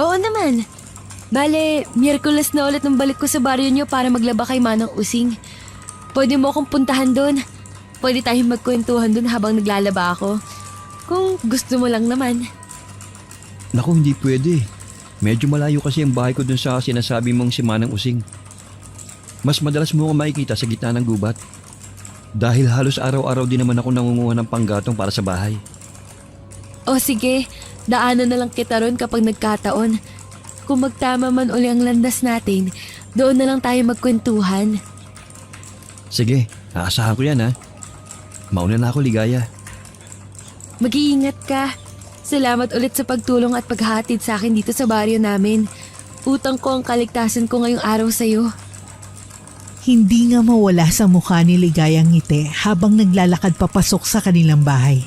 Oo naman. Bale, Miyerkules na ulit ng balik ko sa baryo niyo para maglaba kay Manang Using. Pwede mo akong puntahan doon. Pwede tayong magkwentuhan doon habang naglalaba ako. Kung gusto mo lang naman. Naku, hindi pwede. Medyo malayo kasi ang bahay ko dun sa sinasabi mong si Manang Using. Mas madalas mo ako makikita sa gitna ng gubat. Dahil halos araw-araw din naman ako nangunguha ng panggatong para sa bahay. O sige, daanan na lang kita ron kapag nagkataon. Kung magtama man uli ang landas natin, doon na lang tayo magkwentuhan. Sige, aasahan ko yan ha. Mauna na ako, Ligaya. Mag-iingat ka. Salamat ulit sa pagtulong at paghahatid sa akin dito sa baryo namin. Utang ko ang kaligtasan ko ngayong araw sa'yo. Hindi nga mawala sa mukha ni Ligaya ang ngiti habang naglalakad papasok sa kanilang bahay.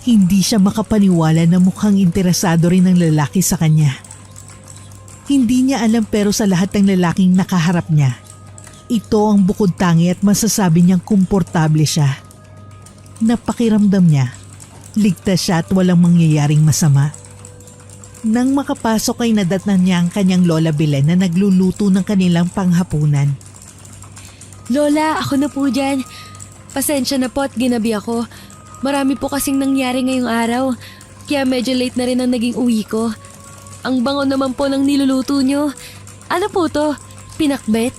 Hindi siya makapaniwala na mukhang interesado rin ng lalaki sa kanya. Hindi niya alam pero sa lahat ng lalaking nakaharap niya, ito ang bukod tangi at masasabi niyang komportable siya. Napakiramdam niya, ligtas siya at walang mangyayaring masama. Nang makapasok ay nadatnan niya ang kanyang Lola Belen na nagluluto ng kanilang panghapunan. Lola, ako na po dyan. Pasensya na po at ginabi ako. Marami po kasing nangyari ngayong araw. Kaya medyo late na rin ang naging uwi ko. Ang bango naman po ng niluluto nyo. Ano po to? Pinakbet?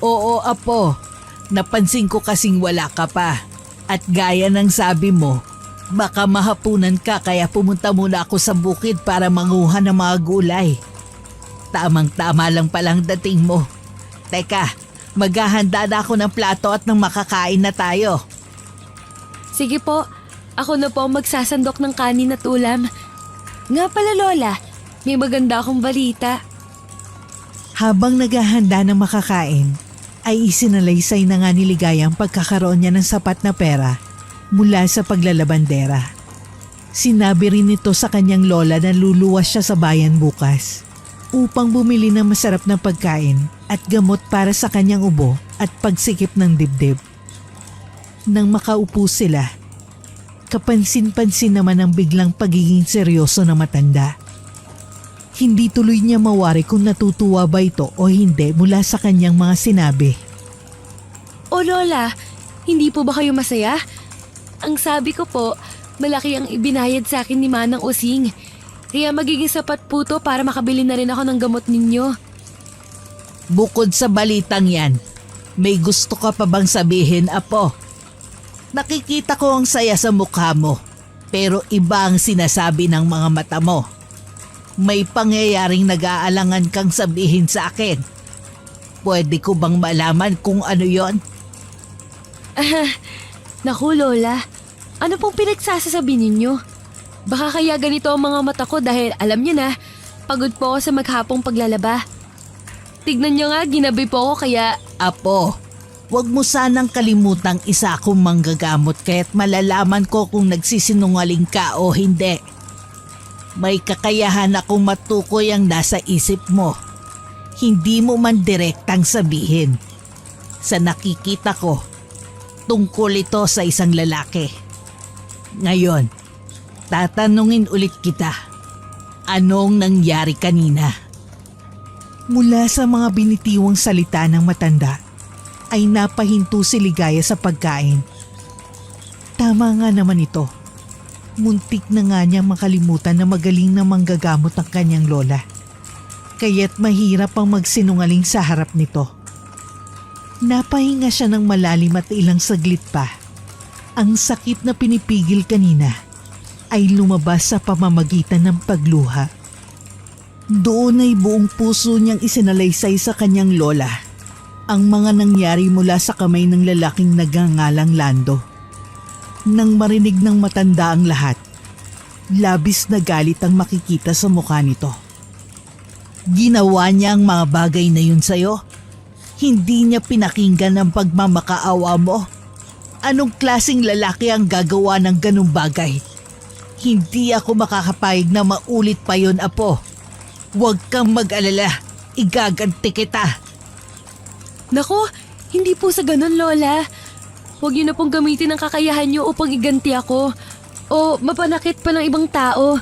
Oo, Apo. Napansin ko kasing wala ka pa. At gaya ng sabi mo, baka mahapunan ka kaya pumunta muna ako sa bukid para manguha ng mga gulay. Tamang-tama lang palang dating mo. Teka, maghahanda na ako ng plato at ng makakain na tayo. Sige po, ako na po ang magsasandok ng kanin at ulam. Nga pala Lola, may maganda akong balita. Habang naghahanda ng makakain, ay isinalaysay na nga ni Ligaya ang pagkakaroon niya ng sapat na pera mula sa paglalabandera. Sinabi rin nito sa kanyang lola na luluwas siya sa bayan bukas upang bumili ng masarap na pagkain at gamot para sa kanyang ubo at pagsikip ng dibdib. Nang makaupo sila, kapansin-pansin naman ang biglang pagiging seryoso na matanda. Hindi tuloy niya mawari kung natutuwa ba ito o hindi mula sa kanyang mga sinabi. O Lola, hindi po ba kayo masaya? Ang sabi ko po, malaki ang ibinayad sa akin ni Manang Using. Kaya magiging sapat po to para makabili na rin ako ng gamot ninyo. Bukod sa balitang yan, may gusto ka pa bang sabihin, Apo? Nakikita ko ang saya sa mukha mo, pero iba ang sinasabi ng mga mata mo. May pangyayaring nag-aalangan kang sabihin sa akin. Pwede ko bang malaman kung ano yon? Naku Lola, ano pong pinagsasasabi ninyo? Baka kaya ganito ang mga mata ko dahil alam niyo na, pagod po ako sa maghapong paglalaba. Tignan niyo nga, ginabi po ako kaya... Apo, wag mo sanang kalimutang isa akong manggagamot kaya't malalaman ko kung nagsisinungaling ka o hindi. May kakayahan akong matukoy ang nasa isip mo. Hindi mo man direktang sabihin. Sa nakikita ko, tungkol ito sa isang lalaki. Ngayon, tatanungin ulit kita. Anong nangyari kanina? Mula sa mga binitiwang salita ng matanda, ay napahinto si Ligaya sa pagkain. Tama nga naman ito. Muntik na nga niyang makalimutan na magaling na manggagamot ang kanyang lola. Kaya't mahirap ang magsinungaling sa harap nito. Napahinga siya ng malalim at ilang saglit pa. Ang sakit na pinipigil kanina ay lumabas sa pamamagitan ng pagluha. Doon ay buong puso niyang isinalaysay sa kanyang lola ang mga nangyari mula sa kamay ng lalaking nagngangalang Lando. Nang marinig ng matanda ang lahat, labis na galit ang makikita sa mukha nito. Ginawa niya ang mga bagay na yun sa'yo? Hindi niya pinakinggan ang pagmamakaawa mo? Anong klaseng lalaki ang gagawa ng ganung bagay? Hindi ako makakapayag na maulit pa yun, Apo. Huwag kang mag-alala, igaganti kita. Naku, hindi po sa ganun Lola. Huwag niyo na pong gamitin ang kakayahan niyo upang iganti ako o mapanakit pa ng ibang tao.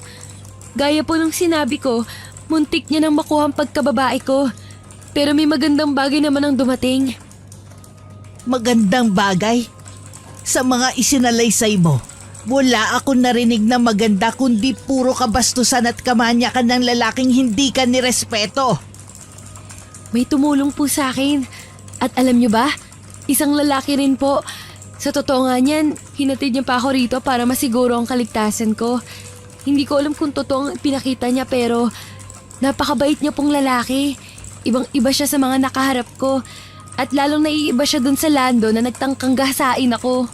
Gaya po ng sinabi ko, muntik niya nang makuha ang pagkababae ko. Pero may magandang bagay naman ang dumating. Magandang bagay? Sa mga isinalaysay mo, wala akong narinig na maganda kundi puro kabastusan at kamanyakan ng lalaking hindi ka nirespeto. May tumulong po sa akin. At alam niyo ba, isang lalaki rin po. Sa totoo nga niyan, hinatid niya pa ako rito para masiguro ang kaligtasan ko. Hindi ko alam kung totoo ang pinakita niya pero napakabait niya pong lalaki. Ibang-iba siya sa mga nakaharap ko. At lalong naiiba siya dun sa Lando na nagtangkang gahasain ako.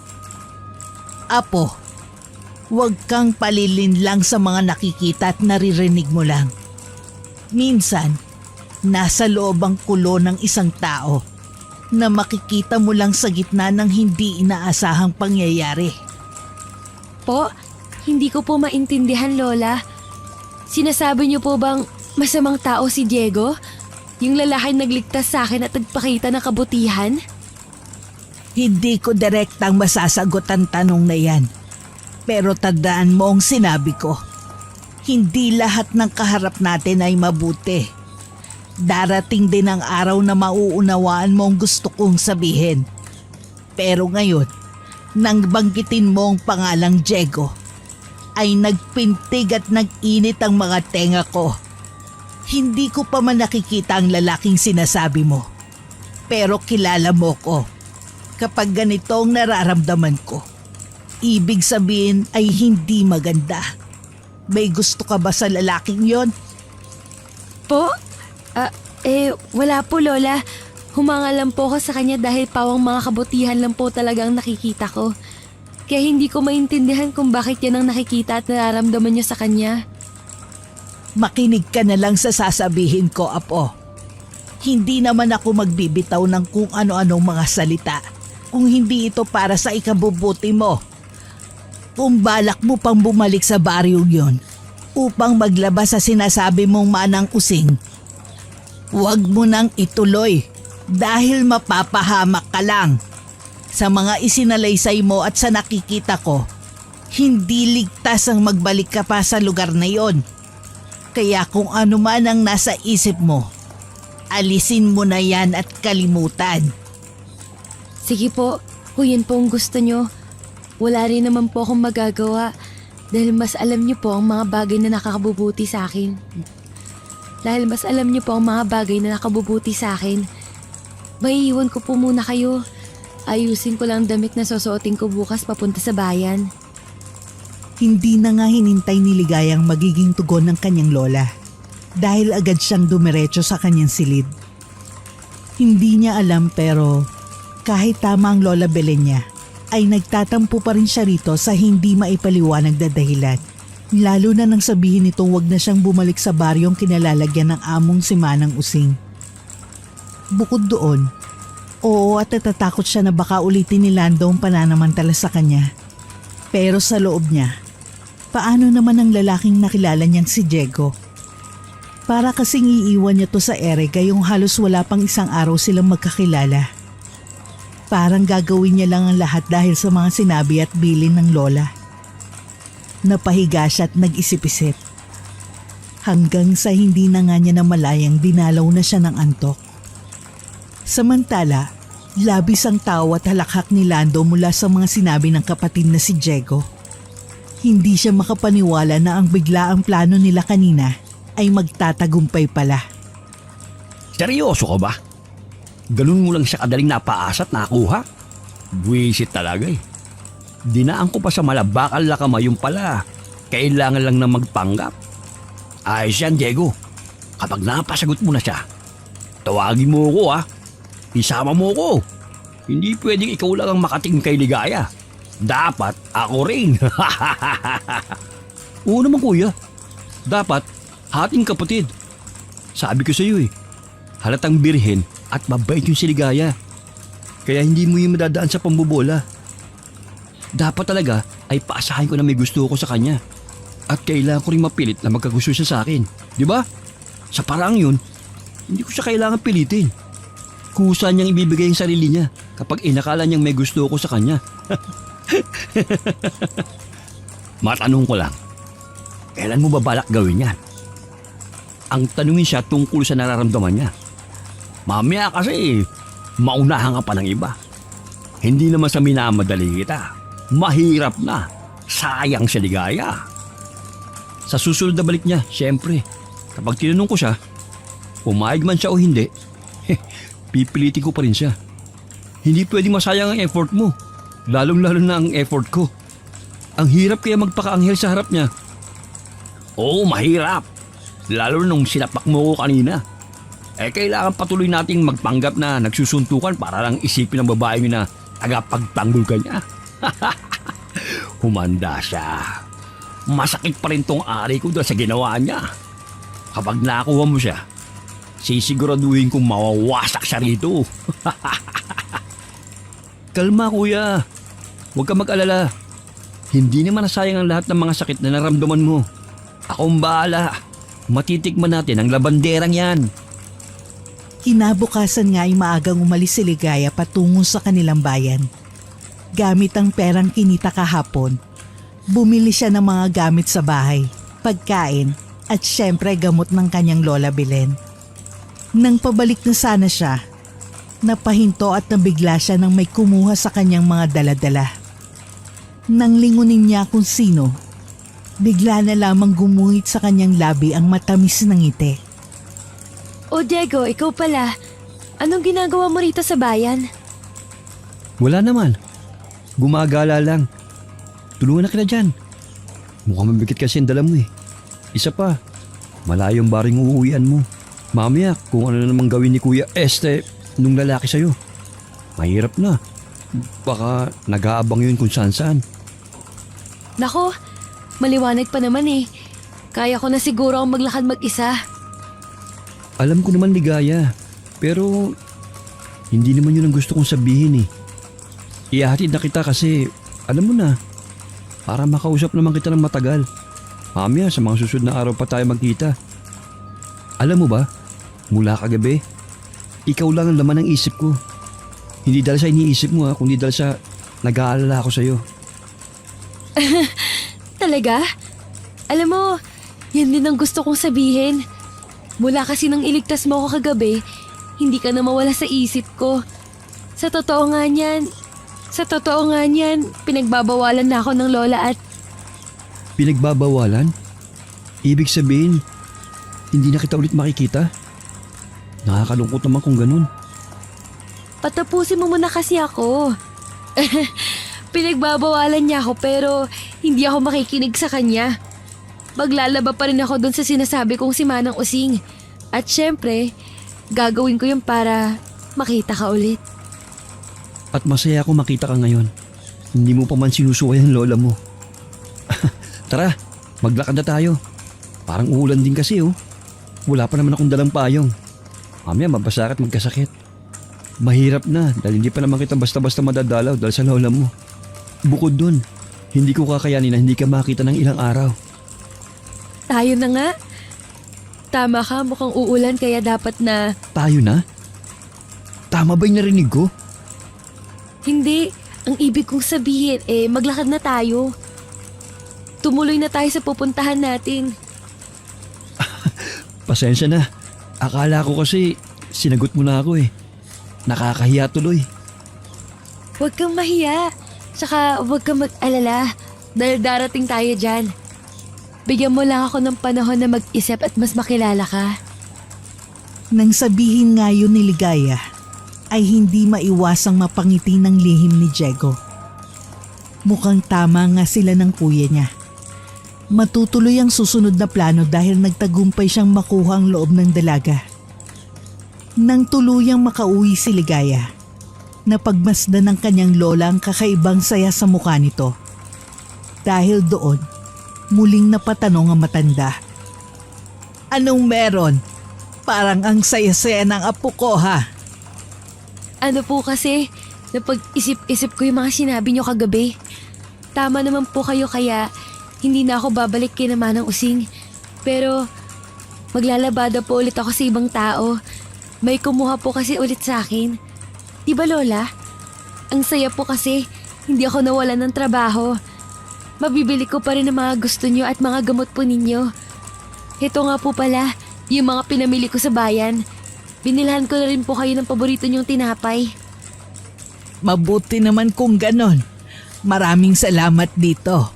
Apo, huwag kang palilinlang sa mga nakikita at naririnig mo lang. Minsan, nasa loob ang kulo ng isang tao na makikita mo lang sa gitna ng hindi inaasahang pangyayari. Po, hindi ko po maintindihan Lola. Sinasabi niyo po bang masamang tao si Diego? Yung lalaki nagligtas sa akin at nagpakita ng kabutihan? Hindi ko direktang masasagot ang tanong na yan. Pero tandaan mo ang sinabi ko. Hindi lahat ng kaharap natin ay mabuti. Darating din ang araw na mauunawaan mo ang gusto kong sabihin. Pero ngayon, nang banggitin mo ang pangalang Diego, ay nagpintig at nag-init ang mga tenga ko. Hindi ko pa man nakikita ang lalaking sinasabi mo. Pero kilala mo ko. Kapag ganito ang nararamdaman ko, ibig sabihin ay hindi maganda. May gusto ka ba sa lalaking yon? Po? Wala po, Lola. Humanga lang po ako sa kanya dahil pawang mga kabutihan lang po talagang nakikita ko. Kaya hindi ko maintindihan kung bakit yan ang nakikita at nararamdaman niyo sa kanya. Makinig ka na lang sa sasabihin ko, Apo. Hindi naman ako magbibitaw ng kung ano-anong mga salita kung hindi ito para sa ikabubuti mo. Kung balak mo pang bumalik sa baryong yon upang maglabas sa sinasabi mong manang using, huwag mo nang ituloy dahil mapapahamak ka lang. Sa mga isinalaysay mo at sa nakikita ko, hindi ligtas ang magbalik ka pa sa lugar na yon. Kaya kung ano man ang nasa isip mo, alisin mo na yan at kalimutan. Sige po, kung yan po ang gusto niyo. Wala rin naman po akong magagawa dahil mas alam niyo po ang mga bagay na nakakabubuti sa akin. Maiiwan ko po muna kayo. Ayusin ko lang damit na susuotin ko bukas papunta sa bayan. Hindi na nga hinintay ni Ligayang magiging tugon ng kanyang lola dahil agad siyang dumiretso sa kanyang silid. Hindi niya alam pero kahit tama ang Lola Belen niya, ay nagtatampo pa rin siya rito sa hindi maipaliwanag na dahilan. Lalo na nang sabihin nitong wag na siyang bumalik sa baryong kinalalagyan ng among si Manang Using. Bukod doon, oo at natatakot siya na baka ulitin ni Lando ang pananamantala sa kanya. Pero sa loob niya, paano naman ang lalaking nakilala niyang si Diego? Para kasing iiwan niya to sa ere gayong halos wala pang isang araw silang magkakilala. Parang gagawin niya lang ang lahat dahil sa mga sinabi at bilin ng lola. Napahiga siya at nag-isip-isip. Hanggang sa hindi na nga niya namalayang dinalaw na siya ng antok. Samantala, labis ang tawa at halakhak ni Lando mula sa mga sinabi ng kapatid na si Diego. Hindi siya makapaniwala na ang biglaang plano nila kanina ay magtatagumpay pala. Seryoso ka ba? Ganun mo lang siya kadaling napaasa at nakuha? Buwisit talaga eh. Dinaan ko pa sa malabakal na kamay yung pala. Kailangan lang na magpanggap. Ayos yan, Diego. Kapag napasagot mo na siya, tawagin mo ko ha. Isama mo ko. Hindi pwedeng ikaw lang ang makating kay Ligaya. Dapat ako rin. Oo naman kuya. Dapat hating kapatid. Sabi ko sa iyo halatang birhen at mabait yung si Ligaya. Kaya hindi mo yung madadaan sa pambobola. Dapat talaga ay paasahin ko na may gusto ko sa kanya. At kailangan ko rin mapilit na magkagusto siya sa akin. Di ba? Sa paraang yun, hindi ko siya kailangan pilitin. Kusa niyang ibibigay yung sarili niya kapag inakala niyang may gusto ko sa kanya. Matanong ko lang, kailan mo ba balak gawin yan? Ang tanungin siya tungkol sa nararamdaman niya. Mamaya kasi, maunahan ka pa ng iba. Hindi naman sa minamadali kita. Mahirap na. Sayang si Ligaya. Sa susunod na balik niya, syempre, kapag tinanong ko siya, pumayag man siya o hindi, pipilitin ko pa rin siya. Hindi pwedeng masayang ang effort mo, lalong-lalo na ang effort ko. Ang hirap kaya magpakaanghel sa harap niya. Oo, mahirap. Lalo nung sinapak mo ko kanina. Kailangan patuloy nating magpanggap na nagsusuntukan para lang isipin ng babae na tagapagtanggol ka niya. Humanda siya. Masakit pa rin tong ari ko dahil sa ginawa niya. Kapag nakuha mo siya, sisiguraduhin kong mawawasak siya rito. Kalma kuya, huwag ka mag-alala. Hindi naman nasayang ang lahat ng mga sakit na naramdaman mo. Akong bahala. Matitikman natin ang labanderang yan. Kinabukasan nga ay maagang umalis si Ligaya patungo sa kanilang bayan. Gamit ang perang kinita kahapon, bumili siya ng mga gamit sa bahay, pagkain at syempre gamot ng kanyang Lola Belen. Nang pabalik na sana siya, Napahinto at nabigla siya nang may kumuha sa kanyang mga daladala. Nang lingunin niya kung sino, bigla na lamang gumuhit sa kanyang labi ang matamis na ngiti. O Diego, ikaw pala. Anong ginagawa mo rito sa bayan? Wala naman. Gumagala lang. Tulungan na kita dyan. Mukhang mabigat kasi ang dala mo eh. Isa pa, malayong baring uuwian mo. Mamaya, kung ano na naman gawin ni Kuya Este nung lalaki sa'yo. Mahirap na. Baka nag-aabang yun kung saan-saan. Nako, maliwanag pa naman eh. Kaya ko na siguro ang maglakad mag-isa. Alam ko naman ligaya, pero hindi naman yun ang gusto kong sabihin eh. Ihahatid na kita kasi, alam mo na, para makausap naman kita ng matagal. Mamaya sa mga susunod na araw pa tayo magkita. Alam mo ba, mula kagabi, ikaw lang ang laman ng isip ko. Hindi dahil sa iniisip mo kundi dahil sa nag-aalala ako sa'yo. Talaga? Alam mo, yan din ang gusto kong sabihin. Mula kasi nang iligtas mo ako kagabi, hindi ka na mawala sa isip ko. Sa totoo nga niyan, pinagbabawalan na ako ng lola at Pinagbabawalan? Ibig sabihin, hindi na kita ulit makikita? Nakakalungkot naman kung ganun. patapusin mo muna kasi ako. Pinagbabawalan niya ako pero hindi ako makikinig sa kanya. Maglalaba pa rin ako dun sa sinasabi kong si Manang Using. At syempre, gagawin ko yun para makita ka ulit. At masaya ako makita ka ngayon. Hindi mo pa man sinusuway ang lola mo. Tara, maglakad na tayo. Parang uulan din kasi oh. Wala pa naman akong dalang payong. Mamaya mabasa ka at magkasakit. Mahirap na dahil hindi pa naman kita basta-basta madadalaw dahil sa lola mo. Bukod dun, hindi ko kakayanin na hindi ka makita ng ilang araw. Tayo na nga. Tama ka, mukhang uulan kaya dapat na... Tayo na? Tama ba yung narinig ko? Hindi, ang ibig kong sabihin maglakad na tayo. Tumuloy na tayo sa pupuntahan natin. Pasensya na. Akala ko kasi sinagot mo na ako eh. Nakakahiya tuloy. Huwag kang mahiya. Tsaka huwag kang mag-alala dahil darating tayo dyan. Bigyan mo lang ako ng panahon na mag-isip at mas makilala ka. Nang sabihin nga yun ni Ligaya, ay hindi maiwasang mapangiti ng lihim ni Diego. Mukhang tama nga sila ng kuya niya. Matutuloy ang susunod na plano dahil nagtagumpay siyang makuha ang loob ng dalaga. Nang tuluyang makauwi si Ligaya, napagmasdan ng kanyang lola ang kakaibang saya sa mukha nito. Dahil doon, muling napatanong ang matanda. Anong meron? Parang ang saya-saya ng apo ko ha. Ano po kasi, napag-isip-isip ko yung mga sinabi niyo kagabi. Tama naman po kayo kaya hindi na ako babalik kay Manang Using. Pero maglalabada po ulit ako sa ibang tao. May kumuha po kasi ulit sa akin. Di ba Lola? Ang saya po kasi hindi ako nawalan ng trabaho. Mabibili ko pa rin ang mga gusto niyo at mga gamot po ninyo. Ito nga po pala, yung mga pinamili ko sa bayan. Binilhan ko na rin po kayo ng paborito niyong tinapay. Mabuti naman kung ganon. Maraming salamat dito.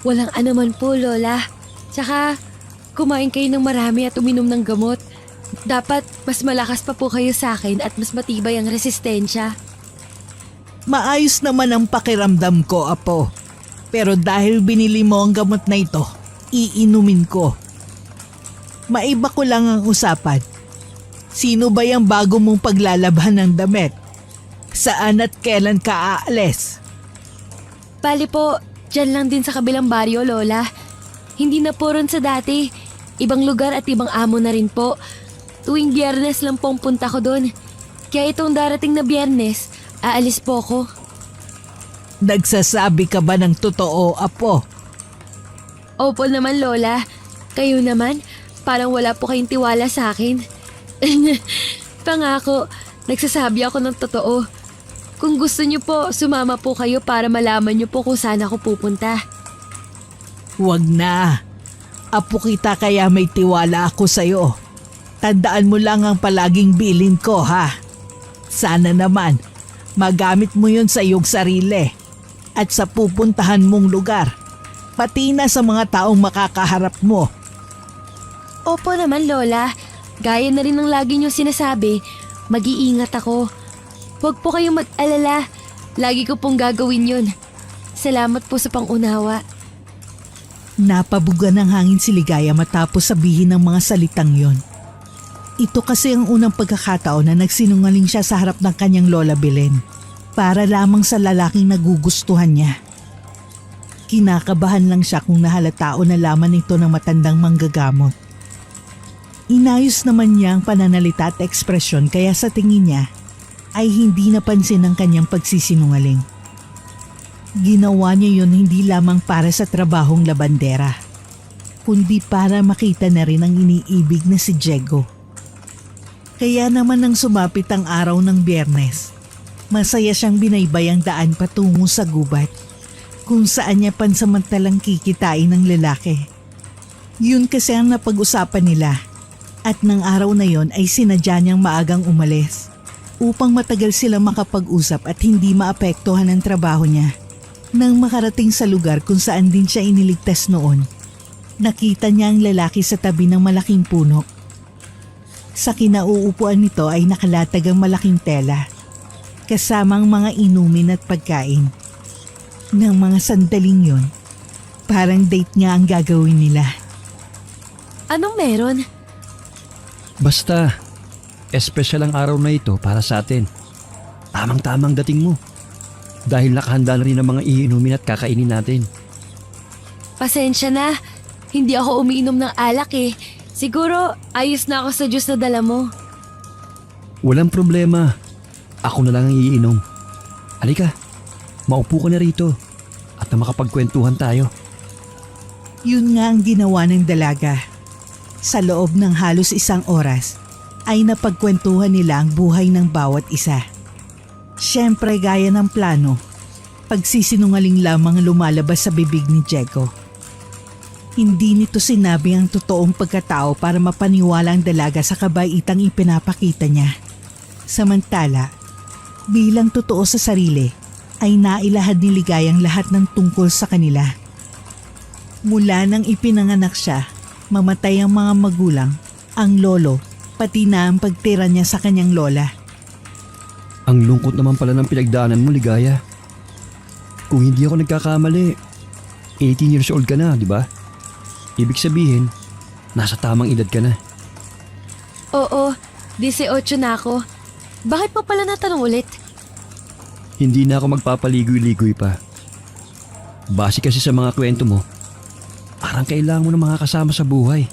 Walang anuman po, Lola. Tsaka, kumain kayo ng marami at uminom ng gamot. Dapat mas malakas pa po kayo sa akin at mas matibay ang resistensya. Maayos naman ang pakiramdam ko, apo. Pero dahil binili mo ang gamot na ito, iinumin ko. Maiba ko lang ang usapan. Sino ba yung bago mong paglalabhan ng damit? Saan at kailan ka aalis? Bali po, dyan lang din sa kabilang baryo, Lola. Hindi na po ron sa dati. Ibang lugar at ibang amo na rin po. Tuwing Biyernes lang pong punta ko doon. Kaya itong darating na Biyernes, aalis po ko. Nagsasabi ka ba ng totoo, apo? Opo naman, Lola. Kayo naman, parang wala po kayong tiwala sa akin. Pangako, nagsasabi ako ng totoo. Kung gusto niyo po, sumama po kayo para malaman niyo po kung saan ako pupunta. Huwag na. Apo kita kaya may tiwala ako sa'yo. Tandaan mo lang ang palaging bilin ko, ha? Sana naman, magamit mo yun sa iyong sarili at sa pupuntahan mong lugar, pati na sa mga taong makakaharap mo. Opo naman, Lola. Gaya na rin ng lagi niyong sinasabi, mag-iingat ako. Huwag po kayong mag-alala. Lagi ko pong gagawin yun. Salamat po sa pangunawa. Napabuga ng hangin si Ligaya matapos sabihin ng mga salitang yon. Ito kasi ang unang pagkakataon na nagsinungaling siya sa harap ng kanyang Lola Belen para lamang sa lalaking nagugustuhan niya. Kinakabahan lang siya kung nahalata o nalaman ito ng matandang manggagamot. Inayos naman niya ang pananalita at ekspresyon kaya sa tingin niya ay hindi napansin ang kanyang pagsisinungaling. Ginawa niya yun hindi lamang para sa trabahong labandera, kundi para makita na rin ang iniibig na si Diego. Kaya naman nang sumapit ang araw ng Biyernes, masaya siyang binaybay ang daan patungo sa gubat kung saan niya pansamantalang kikitain ng lalaki. Yun kasi ang napag-usapan nila at ng araw na yon ay sinadya niyang maagang umalis upang matagal silang makapag-usap at hindi maapektuhan ang trabaho niya. Nang makarating sa lugar kung saan din siya iniligtas noon, nakita niya ang lalaki sa tabi ng malaking puno. Sa kinauupuan nito ay nakalatag ang malaking tela, kasamang mga inumin at pagkain. Nang mga sandaling yon, parang date nga ang gagawin nila. Anong meron? Basta, espesyal ang araw na ito para sa atin. Tamang-tamang dating mo. Dahil nakahanda na rin ang mga iinumin at kakainin natin. Pasensya na. Hindi ako umiinom ng alak eh. Siguro ayos na ako sa juice na dala mo. Walang problema. Ako na lang ang iinom. Halika, maupo ka na rito at na makapagkwentuhan tayo. Yun nga ang ginawa ng dalaga. Sa loob ng halos 1 oras ay napagkwentuhan nila ang buhay ng bawat isa. Siyempre gaya ng plano, pagsisinungaling lamang ang lumalabas sa bibig ni Diego. Hindi nito sinabi ang totoong pagkatao para mapaniwala ang dalaga sa kabaitang ipinapakita niya. Samantala, bilang totoo sa sarili, ay nailahad ni Ligayang lahat ng tungkol sa kanila. Mula nang ipinanganak siya, mamatay ang mga magulang, ang lolo, pati na ang pagtira niya sa kanyang lola. Ang lungkot naman pala ng pinagdaanan mo, Ligaya. Kung hindi ako nagkakamali, 18 years old ka na, di ba? Ibig sabihin, nasa tamang edad ka na. Oo, 18 na ako. Bakit mo pala natanong ulit? Hindi na ako magpapaligoy-ligoy pa. Base kasi sa mga kwento mo, parang kailangan mo ng mga kasama sa buhay.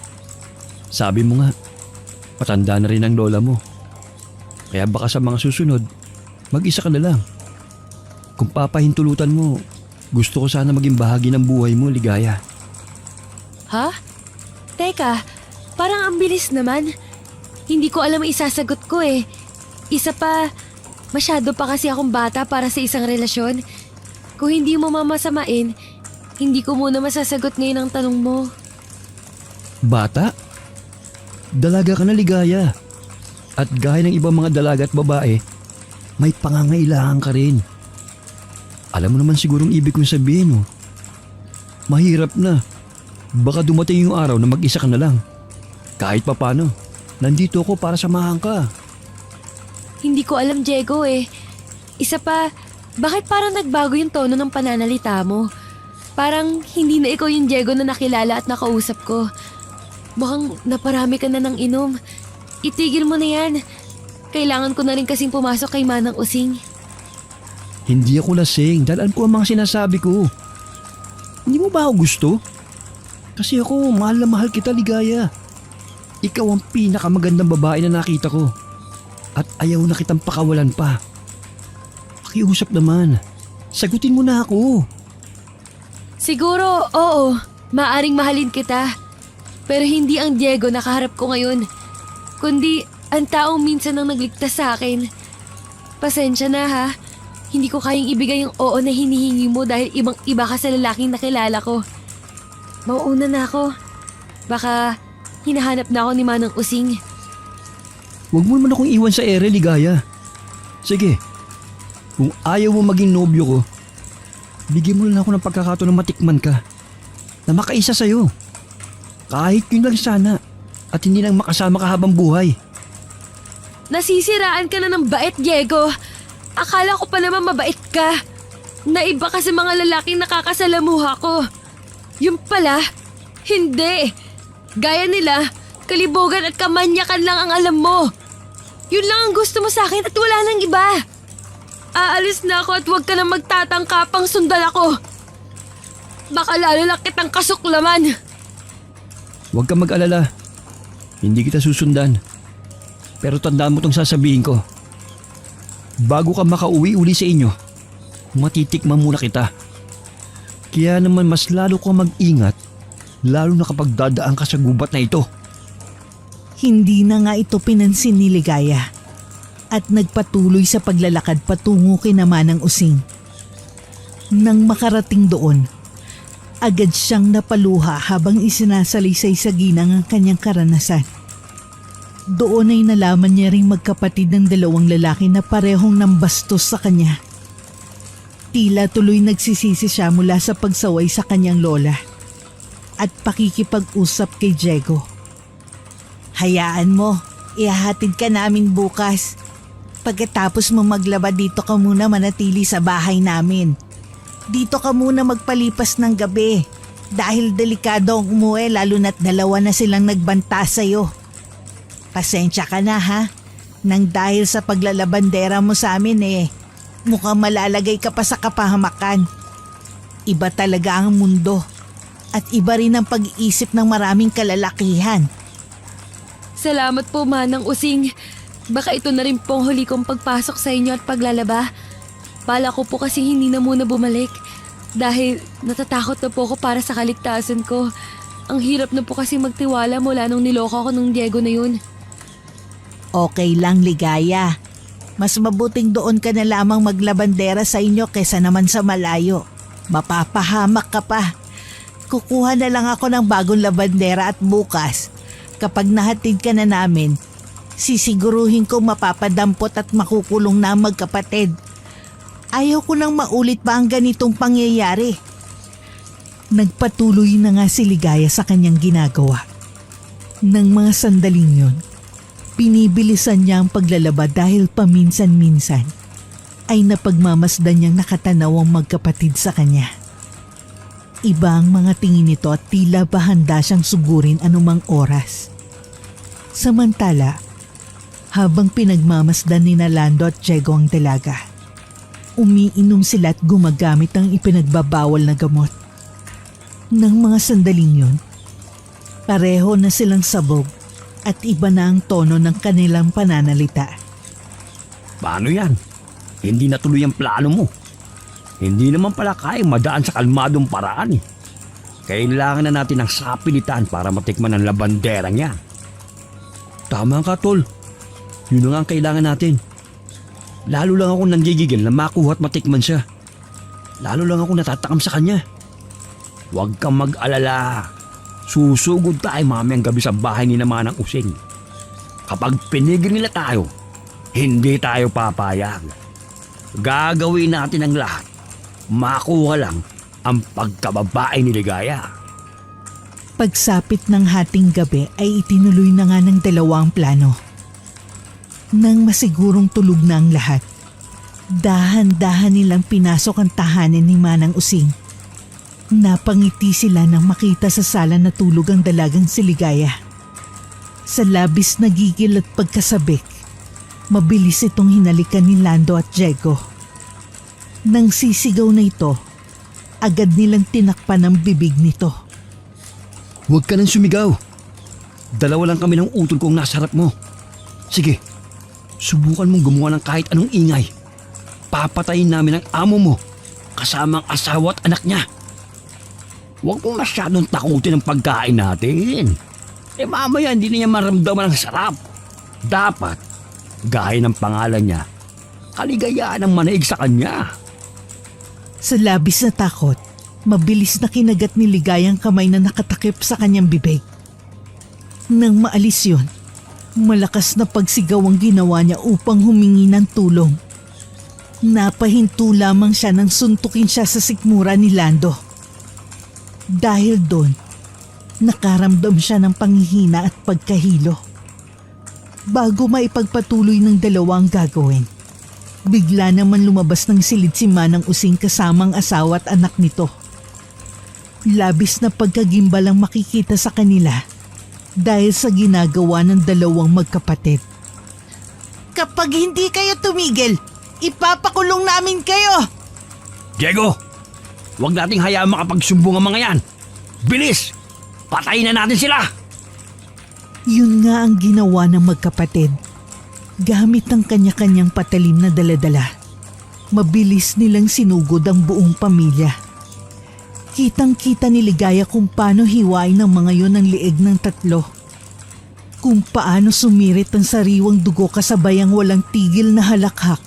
Sabi mo nga, matanda na rin ang lola mo. Kaya baka sa mga susunod, mag-isa ka na lang. Kung papahintulutan mo, gusto ko sana maging bahagi ng buhay mo, Ligaya. Ha? Teka, parang ang bilis naman. Hindi ko alam ang isasagot ko eh. Isa pa, masyado pa kasi akong bata para sa isang relasyon. Kung hindi mo mamasamain, hindi ko muna masasagot ngayon ang tanong mo. Bata? Dalaga ka na, Ligaya. At gaya ng ibang mga dalaga at babae, may pangangailangan ka rin. Alam mo naman sigurong ibig kong sabihin mo. Mahirap na. Baka dumating yung araw na mag-isa ka na lang. Kahit papano, nandito ako para samahan ka. Hindi ko alam, Diego eh. Isa pa, bakit parang nagbago yung tono ng pananalita mo? Parang hindi na ikaw yung Diego na nakilala at nakausap ko. Mukhang naparami ka na ng inom. Itigil mo na yan. Kailangan ko na rin kasing pumasok kay Manang Using. Hindi ako lasing, dalaan ko ang mga sinasabi ko. Hindi mo ba ako gusto? Kasi ako, mahal na mahal kita, Ligaya. Ikaw ang pinakamagandang babae na nakita ko. At ayaw na kitang pakawalan pa. Pakiusap naman. Sagutin mo na ako. Siguro, oo. Maaring mahalin kita. Pero hindi ang Diego na kaharap ko ngayon. Kundi ang taong minsan nang nagligtas sa akin. Pasensya na ha. Hindi ko kayang ibigay yung oo na hinihingi mo dahil ibang-iba ka sa lalaking nakilala ko. Mauuna na ako. Baka hinahanap na ako ni Manang Using. Huwag mo naman akong iwan sa ere, Ligaya. Sige, kung ayaw mo maging nobyo ko, bigyan mo lang ako ng pagkakataon na matikman ka. Na makaisa sa'yo. Kahit yun lang sana. At hindi lang makasama ka habang buhay. Nasisiraan ka na ng bait, Diego. Akala ko pa naman mabait ka. Naiba kasi mga lalaking nakakasalamuha ko. Yung pala, hindi. Gaya nila, kalibugan at kamanyakan lang ang alam mo. Yun lang ang gusto mo sa akin at wala nang iba. Aalis na ako at huwag ka na magtatangkapang sundan ako. Baka lalo lang kitang kasuklaman. Huwag kang mag-alala. Hindi kita susundan. Pero tandaan mo tong sasabihin ko. Bago ka makauwi uli sa inyo, matitikman muna kita. Kaya naman mas lalo ka mag-ingat, lalo na kapag dadaan ka sa gubat na ito. Hindi na nga ito pinansin ni Ligaya at nagpatuloy sa paglalakad patungo kay Manang Using. Nang makarating doon, agad siyang napaluha habang isinasalaysay sa ginang ang kanyang karanasan. Doon ay nalaman niya ring magkapatid ng dalawang lalaki na parehong nambastos sa kanya. Tila tuloy nagsisisi siya mula sa pagsaway sa kanyang lola at pakikipag-usap kay Diego. Hayaan mo, ihahatid ka namin bukas. Pagkatapos mo maglaba dito ka muna manatili sa bahay namin. Dito ka muna magpalipas ng gabi dahil delikado ang umuwi lalo na't dalawa na silang nagbanta sa'yo. Pasensya ka na ha, nang dahil sa paglalabandera mo sa amin mukhang malalagay ka pa sa kapahamakan. Iba talaga ang mundo at iba rin ang pag-iisip ng maraming kalalakihan. Salamat po, Manang Using. Baka ito na rin pong huli kong pagpasok sa inyo at paglalaba. Bala ko po kasi hindi na muna bumalik dahil natatakot na po ako para sa kaligtasan ko. Ang hirap na po kasi magtiwala mula nung niloko ko nung Diego na yun. Okay lang, Ligaya. Mas mabuting doon ka na lamang maglabandera sa inyo kaysa naman sa malayo. Mapapahamak ka pa. Kukuha na lang ako ng bagong labandera at bukas, kapag nahatid ka na namin, sisiguruhin ko mapapadampot at makukulong na ang magkapatid. Ayaw ko nang maulit pa ang ganitong pangyayari. Nagpatuloy na nga si Ligaya sa kanyang ginagawa. Nang mga sandaling yun, pinibilisan niya ang paglalaba dahil paminsan-minsan ay napagmamasdan niyang nakatanaw ang magkapatid sa kanya. Iba ang mga tingin nito at tila ba handa siyang sugurin anumang oras. Samantala, habang pinagmamasdan ni Lando at Diego ang dalaga, umiinom sila at gumagamit ng ipinagbabawal na gamot. Nang mga sandaling yun, pareho na silang sabog at iba na ang tono ng kanilang pananalita. Paano yan? Hindi natuloy ang plano mo. Hindi naman pala kayang madaan sa kalmadong paraan. Kailangan na natin ng sapilitan para matikman ang labanderang yan. Tama ka, tol. Yun na nga ang kailangan natin. Lalo lang ako nanggigigil na makuha at matikman siya. Lalo lang ako natatakam sa kanya. Huwag kang mag-alala. Susugod tayo mamayang gabi sa bahay ni Manang Using. Kapag pinigil nila tayo, hindi tayo papayag. Gagawin natin ang lahat. Makuha lang ang pagkababae ni Ligaya. Pagsapit ng hating gabi ay itinuloy na nga ng dalawa ang plano. Nang masigurong tulog na ang lahat, dahan-dahan nilang pinasok ang tahanan ni Manang Using. Napangiti sila nang makita sa sala na tulog ang dalagang si Ligaya. Sa labis na gigil at pagkasabik, mabilis itong hinalikan ni Lando at Diego. Nang sisigaw na ito, agad nilang tinakpan ang bibig nito. Huwag ka nang sumigaw. Dalawa lang kami ng utol kong nasa harap mo. Sige, subukan mong gumawa ng kahit anong ingay. Papatayin namin ang amo mo, kasama ang asawa at anak niya. Huwag mong masyadong takutin ang pagkain natin. Mamaya hindi niya maramdaman ang sarap. Dapat, gaya ng pangalan niya, kaligayaan ang manaig sa kanya. Sa labis na takot, mabilis na kinagat ni Ligaya ang kamay na nakatakip sa kanyang bibig. Nang maalis yun, malakas na pagsigaw ang ginawa niya upang humingi ng tulong. Napahinto lamang siya nang suntukin siya sa sikmura ni Lando. Dahil doon, nakaramdam siya ng panghihina at pagkahilo. Bago maipagpatuloy ng dalawa ang gagawin, bigla naman lumabas ng silid si Manang Using kasamang asawa at anak nito. Labis na pagkagimbal ang makikita sa kanila dahil sa ginagawa ng dalawang magkapatid. Kapag hindi kayo tumigil, ipapakulong namin kayo! Diego, huwag nating hayaan makapagsumbong ang mga yan. Bilis! Patayin na natin sila! Yun nga ang ginawa ng magkapatid. Gamit ang kanya-kanyang patalim na daladala, mabilis nilang sinugod ang buong pamilya. Kitang-kita ni Ligaya kung paano hiwain ng mga yon ang lieg ng tatlo. Kung paano sumirit ang sariwang dugo kasabay ang walang tigil na halakhak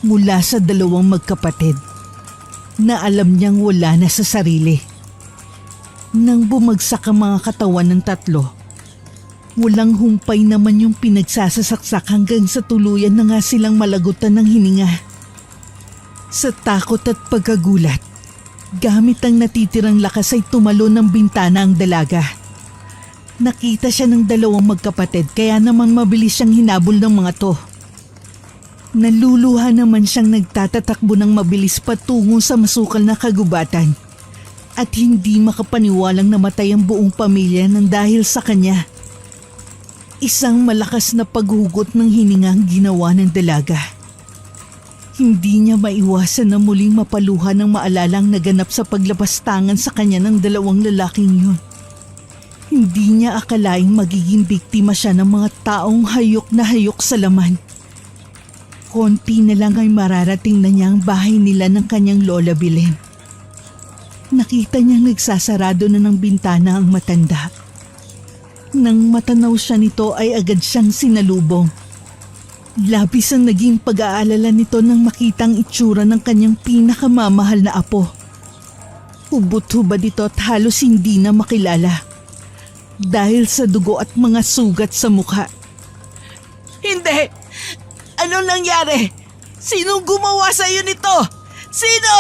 mula sa dalawang magkapatid na alam niyang wala na sa sarili. Nang bumagsak ang mga katawan ng tatlo, walang humpay naman yung pinagsasasaksak hanggang sa tuluyan na nga silang malagutan ng hininga. Sa takot at pagkagulat, gamit ang natitirang lakas ay tumalo ng bintana ang dalaga. Nakita siya ng dalawang magkapatid kaya naman mabilis siyang hinabol ng mga to. Naluluha naman siyang nagtatatakbo ng mabilis patungo sa masukal na kagubatan at hindi makapaniwalang namatay ang buong pamilya nang dahil sa kanya. Isang malakas na paghugot ng hininga ang ginawa ng dalaga. Hindi niya maiwasan na muling mapaluha ng maalalang naganap sa paglapastangan sa kanya ng dalawang lalaking yun. Hindi niya akalaing magiging biktima siya ng mga taong hayok na hayok sa laman. Konti na lang ay mararating na niya ang bahay nila ng kanyang lola Belen. Nakita niyang nagsasarado na ng bintana ang matanda. Nang matanaw siya nito ay agad siyang sinalubong. Labis ang naging pag-aalala nito nang makitang itsura ng kanyang pinakamamahal na apo. Hubot-hubad ito at halos hindi na makilala dahil sa dugo at mga sugat sa mukha. Hindi! Ano nangyari? Sinong gumawa sa iyo nito? Sino?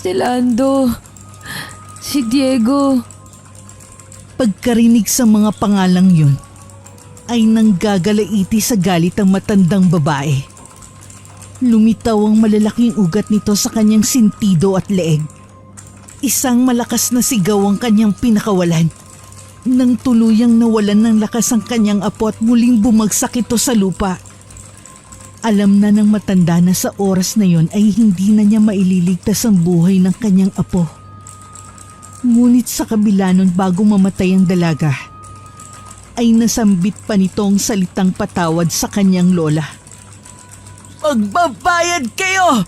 Si Lando. Si Diego. Pagkarinig sa mga pangalang yun, ay nanggagalaiti sa galit ang matandang babae. Lumitaw ang malalaking ugat nito sa kanyang sintido at leeg. Isang malakas na sigaw ang kanyang pinakawalan. Nang tuluyang nawalan ng lakas ang kanyang apo at muling bumagsak ito sa lupa. Alam na ng matanda na sa oras na yon ay hindi na niya maililigtas ang buhay ng kanyang apo. Ngunit sa kabila nun bago mamatay ang dalaga, ay nasambit pa nito ang salitang patawad sa kanyang lola. Magbabayad kayo!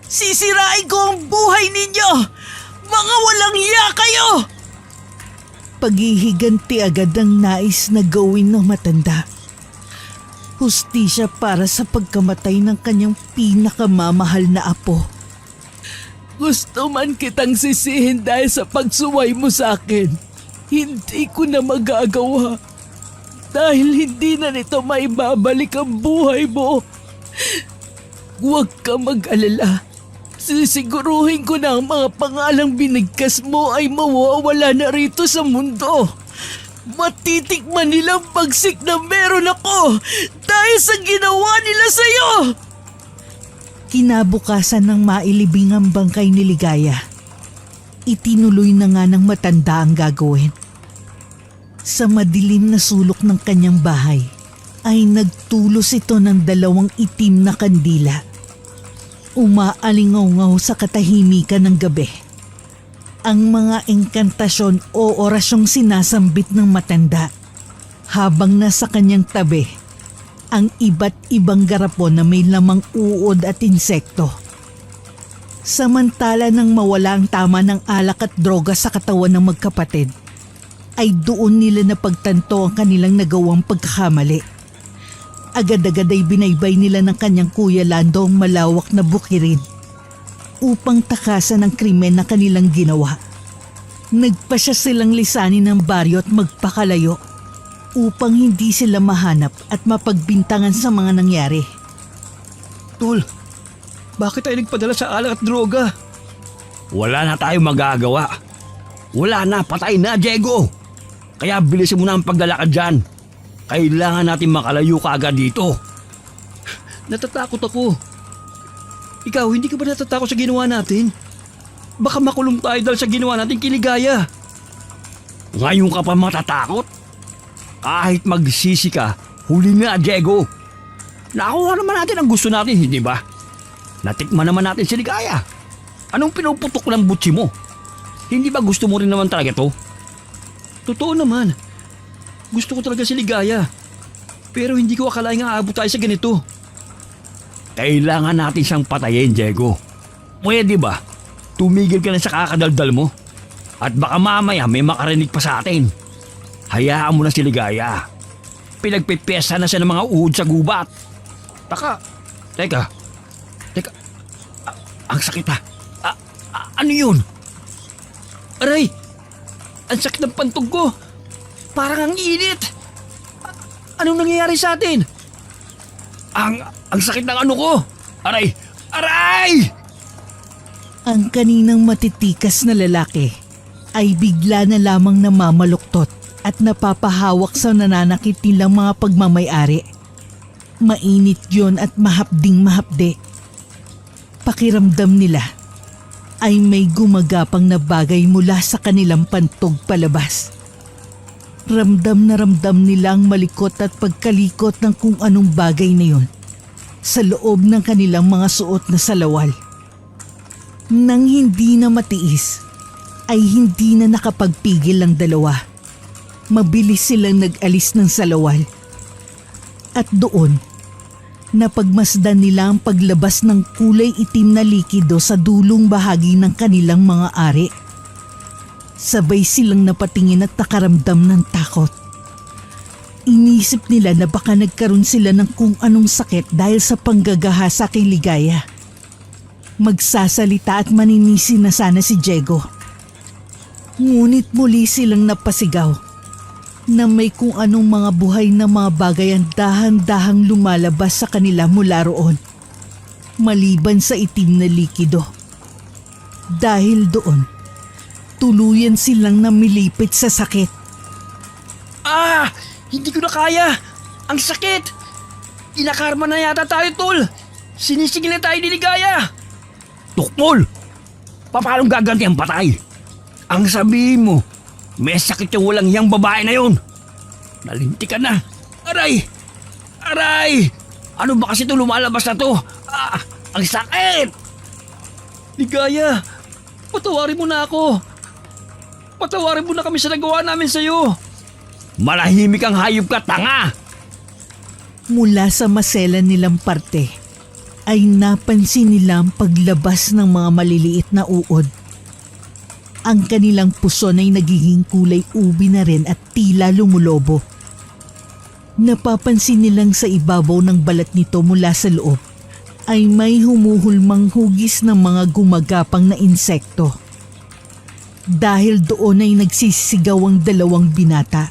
Sisirain ko ang buhay ninyo! Mga walang hiya kayo! Paghihiganti agad ang nais na gawin ng matanda. Hustisya para sa pagkamatay ng kanyang pinakamamahal na apo. Gusto man kitang sisihin dahil sa pagsuway mo sa akin, hindi ko na magagawa. Dahil hindi na nito maibabalik ang buhay mo. Huwag ka mag-alala. Sisiguruhin ko na ang mga pangalang binigkas mo ay mawawala na rito sa mundo. Matitikman nilang pagsik na meron ako dahil sa ginawa nila sa'yo. Kinabukasan ng mailibing ang bangkay ni Ligaya, itinuloy na nga ng matanda ang gagawin. Sa madilim na sulok ng kanyang bahay ay nagtulos ito ng dalawang itim na kandila. Umaalingaw-ngaw sa katahimikan ng gabi. Ang mga engkantasyon o orasyong sinasambit ng matanda habang nasa kanyang tabi ang iba't ibang garapon na may lamang uod at insekto. Samantala nang mawala ang tama ng alak at droga sa katawan ng magkapatid, ay doon nila napagtanto ang kanilang nagawang pagkakamali. Agad-agad ay binaybay nila ng kanyang kuya Lando ang malawak na bukirin upang takasan ang krimen na kanilang ginawa. Nagpasya silang lisanin ng baryo at magpakalayo upang hindi sila mahanap at mapagbintangan sa mga nangyari. Tol, Bakit tayo nagpadala sa alak at droga? Wala na tayong magagawa. Wala na, patay na, Diego. Kaya bilisin mo na ang paglalakad dyan. Kailangan natin makalayo kaagad dito. Natatakot ako. Ikaw, hindi ka ba natatakot sa ginawa natin? Baka makulong tayo dahil sa ginawa natin kiligaya. Ngayon ka pa matatakot? Kahit magsisi ka, huli nga, Diego. Nakuha naman natin ang gusto natin, hindi ba? Natikman naman natin si Ligaya. Anong pinuputok ng butsi mo? Hindi ba gusto mo rin naman talaga to? Totoo naman. Gusto ko talaga si Ligaya. Pero hindi ko akalaing aabot tayo sa ganito. Kailangan natin siyang patayin, Diego. Pwede ba? Tumigil ka na sa kakadaldal mo. At baka mamaya may makarinig pa sa atin. Hayaan mo na si Ligaya. Pinagpipesa na siya ng mga uhod sa gubat. Teka. Ang sakit ha. Ano yun? Aray! Ang sakit ng pantog ko. Parang ang init. Anong nangyayari sa atin? Ang sakit ng ano ko. Aray! Aray! Ang kaninang matitikas na lalaki ay bigla na lamang namamaluktot at napapahawak sa nananakit nilang mga pagmamayari. Mainit yon at mahapding-mahapde. Pakiramdam nila ay may gumagapang na bagay mula sa kanilang pantog palabas. Ramdam na ramdam nila ang malikot at pagkalikot ng kung anong bagay na yon sa loob ng kanilang mga suot na salawal. Nang hindi na matiis, ay hindi na nakapagpigil ang dalawa. Mabilis silang nag-alis ng salawal. At doon, napagmasdan nila ang paglabas ng kulay itim na likido sa dulong bahagi ng kanilang mga ari. Sabay silang napatingin at nakaramdam ng takot. Inisip nila na baka nagkaroon sila ng kung anong sakit dahil sa panggagahasa kay Ligaya. Magsasalita at maninisi na sana si Diego. Ngunit muli silang napasigaw na may kung anong mga buhay na mga bagay ang dahan-dahang lumalabas sa kanila mula roon, maliban sa itim na likido. Dahil doon, tuluyan silang namilipit sa sakit. Hindi ko na kaya! Ang sakit! Inakarma na yata tayo, tol! Sinisigil na tayo ni Ligaya! Tukmol! Paano gaganti ang patay? Ang sabihin mo, may sakit yung walang yang babae na yun. Nalinti ka na. Aray! Aray! Ano ba kasi ito lumalabas na to? Ang sakit! Ligaya! Patawarin mo na ako! Patawarin mo na kami sa nagawa namin sa'yo! Malahimik ang hayop ka, tanga! Mula sa maselan nilang parte, ay napansin nila ang paglabas ng mga maliliit na uod. Ang kanilang puson ay nagiging kulay ubi na rin at tila lumulobo. Napapansin nilang sa ibabaw ng balat nito mula sa loob ay may humuhulmang hugis ng mga gumagapang na insekto. Dahil doon ay nagsisigaw ang dalawang binata.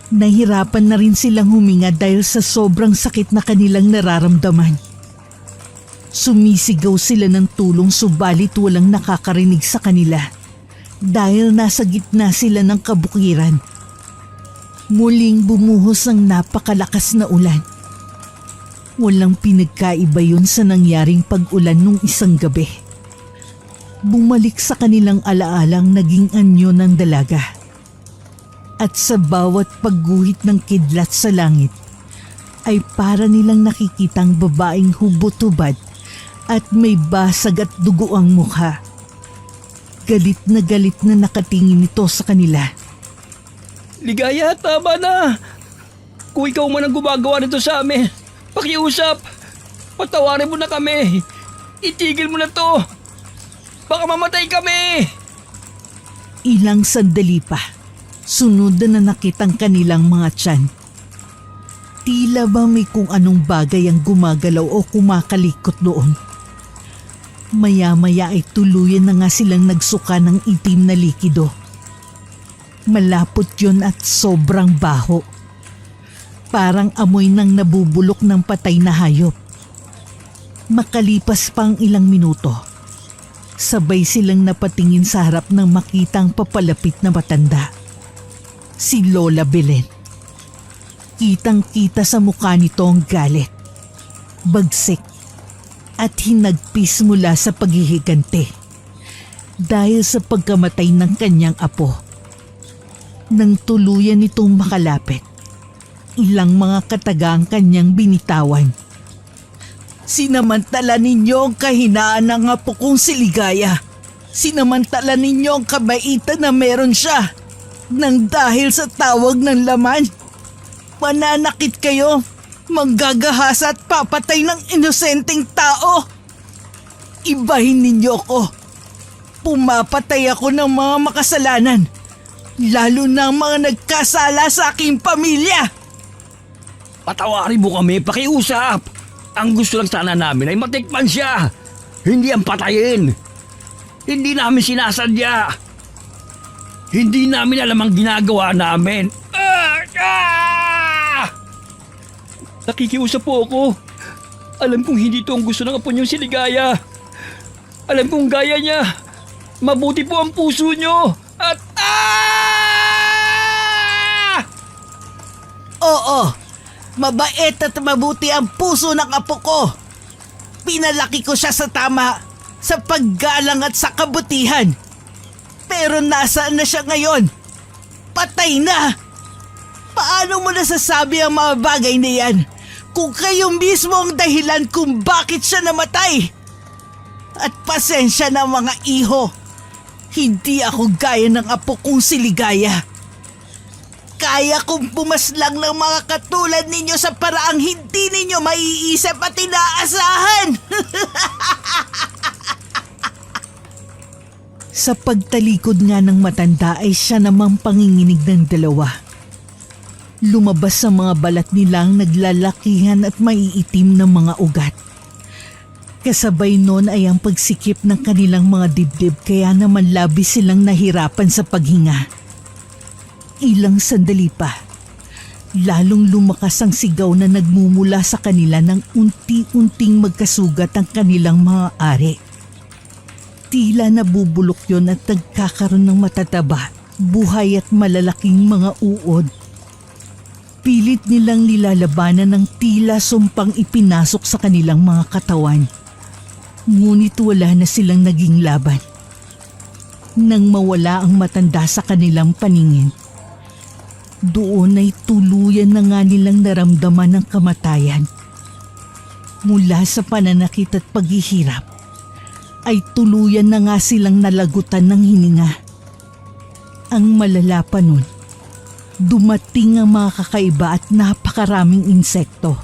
Nahirapan na rin silang huminga dahil sa sobrang sakit na kanilang nararamdaman. Sumisigaw sila ng tulong subalit walang nakakarinig sa kanila dahil nasa gitna sila ng kabukiran. Muling bumuhos ang napakalakas na ulan. Walang pinagkaiba yun sa nangyaring pag-ulan nung isang gabi. Bumalik sa kanilang alaalang naging anyo ng dalaga. At sa bawat pagguhit ng kidlat sa langit, ay para nilang nakikitang babaeng hubot-hubad at may basag at dugo ang mukha. Galit na nakatingin ito sa kanila. Ligaya, tama na! Kung ikaw man ang gumagawa nito sa amin, pakiusap! Patawarin mo na kami! Itigil mo na to! Baka mamatay kami! Ilang sandali pa, sunod na nanakit ang kanilang mga tiyan. Tila ba may kung anong bagay ang gumagalaw o kumakalikot doon. Maya-maya ay tuluyan na nga silang nagsuka ng itim na likido. Malapot yun at sobrang baho. Parang amoy ng nabubulok ng patay na hayop. Makalipas pang ilang minuto, sabay silang napatingin sa harap ng makitang papalapit na matanda. Si Lola Belen. Kitang-kita sa mukha nito ang galit, bagsik, at hinagpis mula sa paghihigante dahil sa pagkamatay ng kanyang apo. Nang tuluyan nitong makalapit, ilang mga kataga ang kanyang binitawan. Sinamantala ninyo ang kahinaan ng apo kong si Ligaya. Sinamantala ninyo ang kabaitan na meron siya. Nang dahil sa tawag ng laman, mananakit kayo, manggagahasa at papatay ng inosenteng tao. Ibahin ninyo ko. Pumapatay ako ng mga makasalanan, lalo na ang mga nagkasala sa aking pamilya. Patawarin mo kami, pakiusap. Ang gusto lang sana namin ay matikman siya. Hindi ang patayin. Hindi namin sinasadya. Hindi namin alam ang ginagawa namin. Nakikiusap po ako. Alam kong hindi ito ang gusto ng apo niyong si Ligaya. Alam kong gaya niya. Mabuti po ang puso niyo. At Oo, mabait at mabuti ang puso ng apo ko. Pinalaki ko siya sa tama, sa paggalang at sa kabutihan. Pero nasaan na siya ngayon? Patay na! Paano mo nasasabi ang mga bagay na yan kung kayo mismo ang dahilan kung bakit siya namatay? At pasensya na mga iho, hindi ako gaya ng apo kong si Ligaya. Kaya kong pumaslang ng mga katulad ninyo sa paraang hindi ninyo maiisip at inaasahan. Sa pagtalikod nga ng matanda ay siya namang panginginig ng dalawa. Lumabas sa mga balat nilang naglalakihan at maiitim na mga ugat. Kasabay nun ay ang pagsikip ng kanilang mga dibdib kaya naman labis silang nahirapan sa paghinga. Ilang sandali pa, lalong lumakas ang sigaw na nagmumula sa kanila nang unti-unting magkasugat ang kanilang mga ari. Tila nabubulok yon at nagkakaroon ng matataba, buhay at malalaking mga uod. Pilit nilang nilalabanan ng tila sumpang ipinasok sa kanilang mga katawan. Ngunit wala na silang naging laban. Nang mawala ang matanda sa kanilang paningin, doon ay tuluyan na nga nilang naramdaman ang kamatayan. Mula sa pananakit at paghihirap, ay tuluyan na nga silang nalagutan ng hininga. Ang malala pa nun, dumating ang mga kakaiba at napakaraming insekto,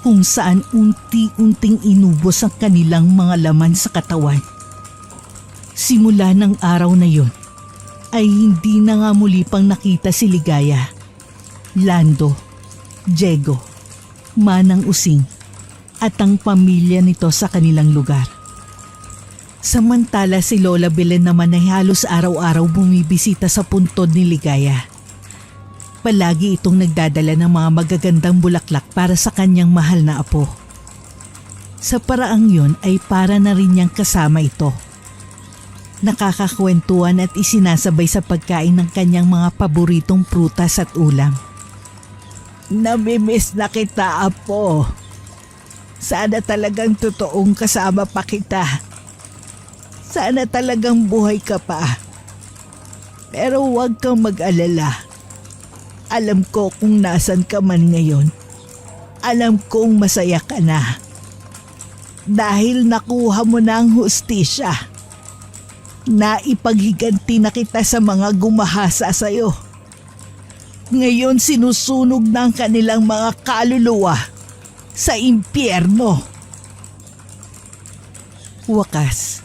kung saan unti-unting inubos ang kanilang mga laman sa katawan. Simula ng araw na yon, ay hindi na nga muli pang nakita si Ligaya, Lando, Diego, Manang Using at ang pamilya nito sa kanilang lugar. Samantala si Lola Belen naman ay halos araw-araw bumibisita sa puntod ni Ligaya. Palagi itong nagdadala ng mga magagandang bulaklak para sa kanyang mahal na apo. Sa paraang yun ay para na rin niyang kasama ito. Nakakakwentuhan at isinasabay sa pagkain ng kanyang mga paboritong prutas at ulam. Namimiss na kita, apo. Sana talagang totoong kasama pa kita. Sana talagang buhay ka pa. Pero huwag kang mag-alala. Alam ko kung nasan ka man ngayon. Alam kong masaya ka na. Dahil nakuha mo na ang hustisya. Naipaghiganti na kita sa mga gumahasa sa'yo. Ngayon sinusunog na ang kanilang mga kaluluwa sa impyerno. Wakas,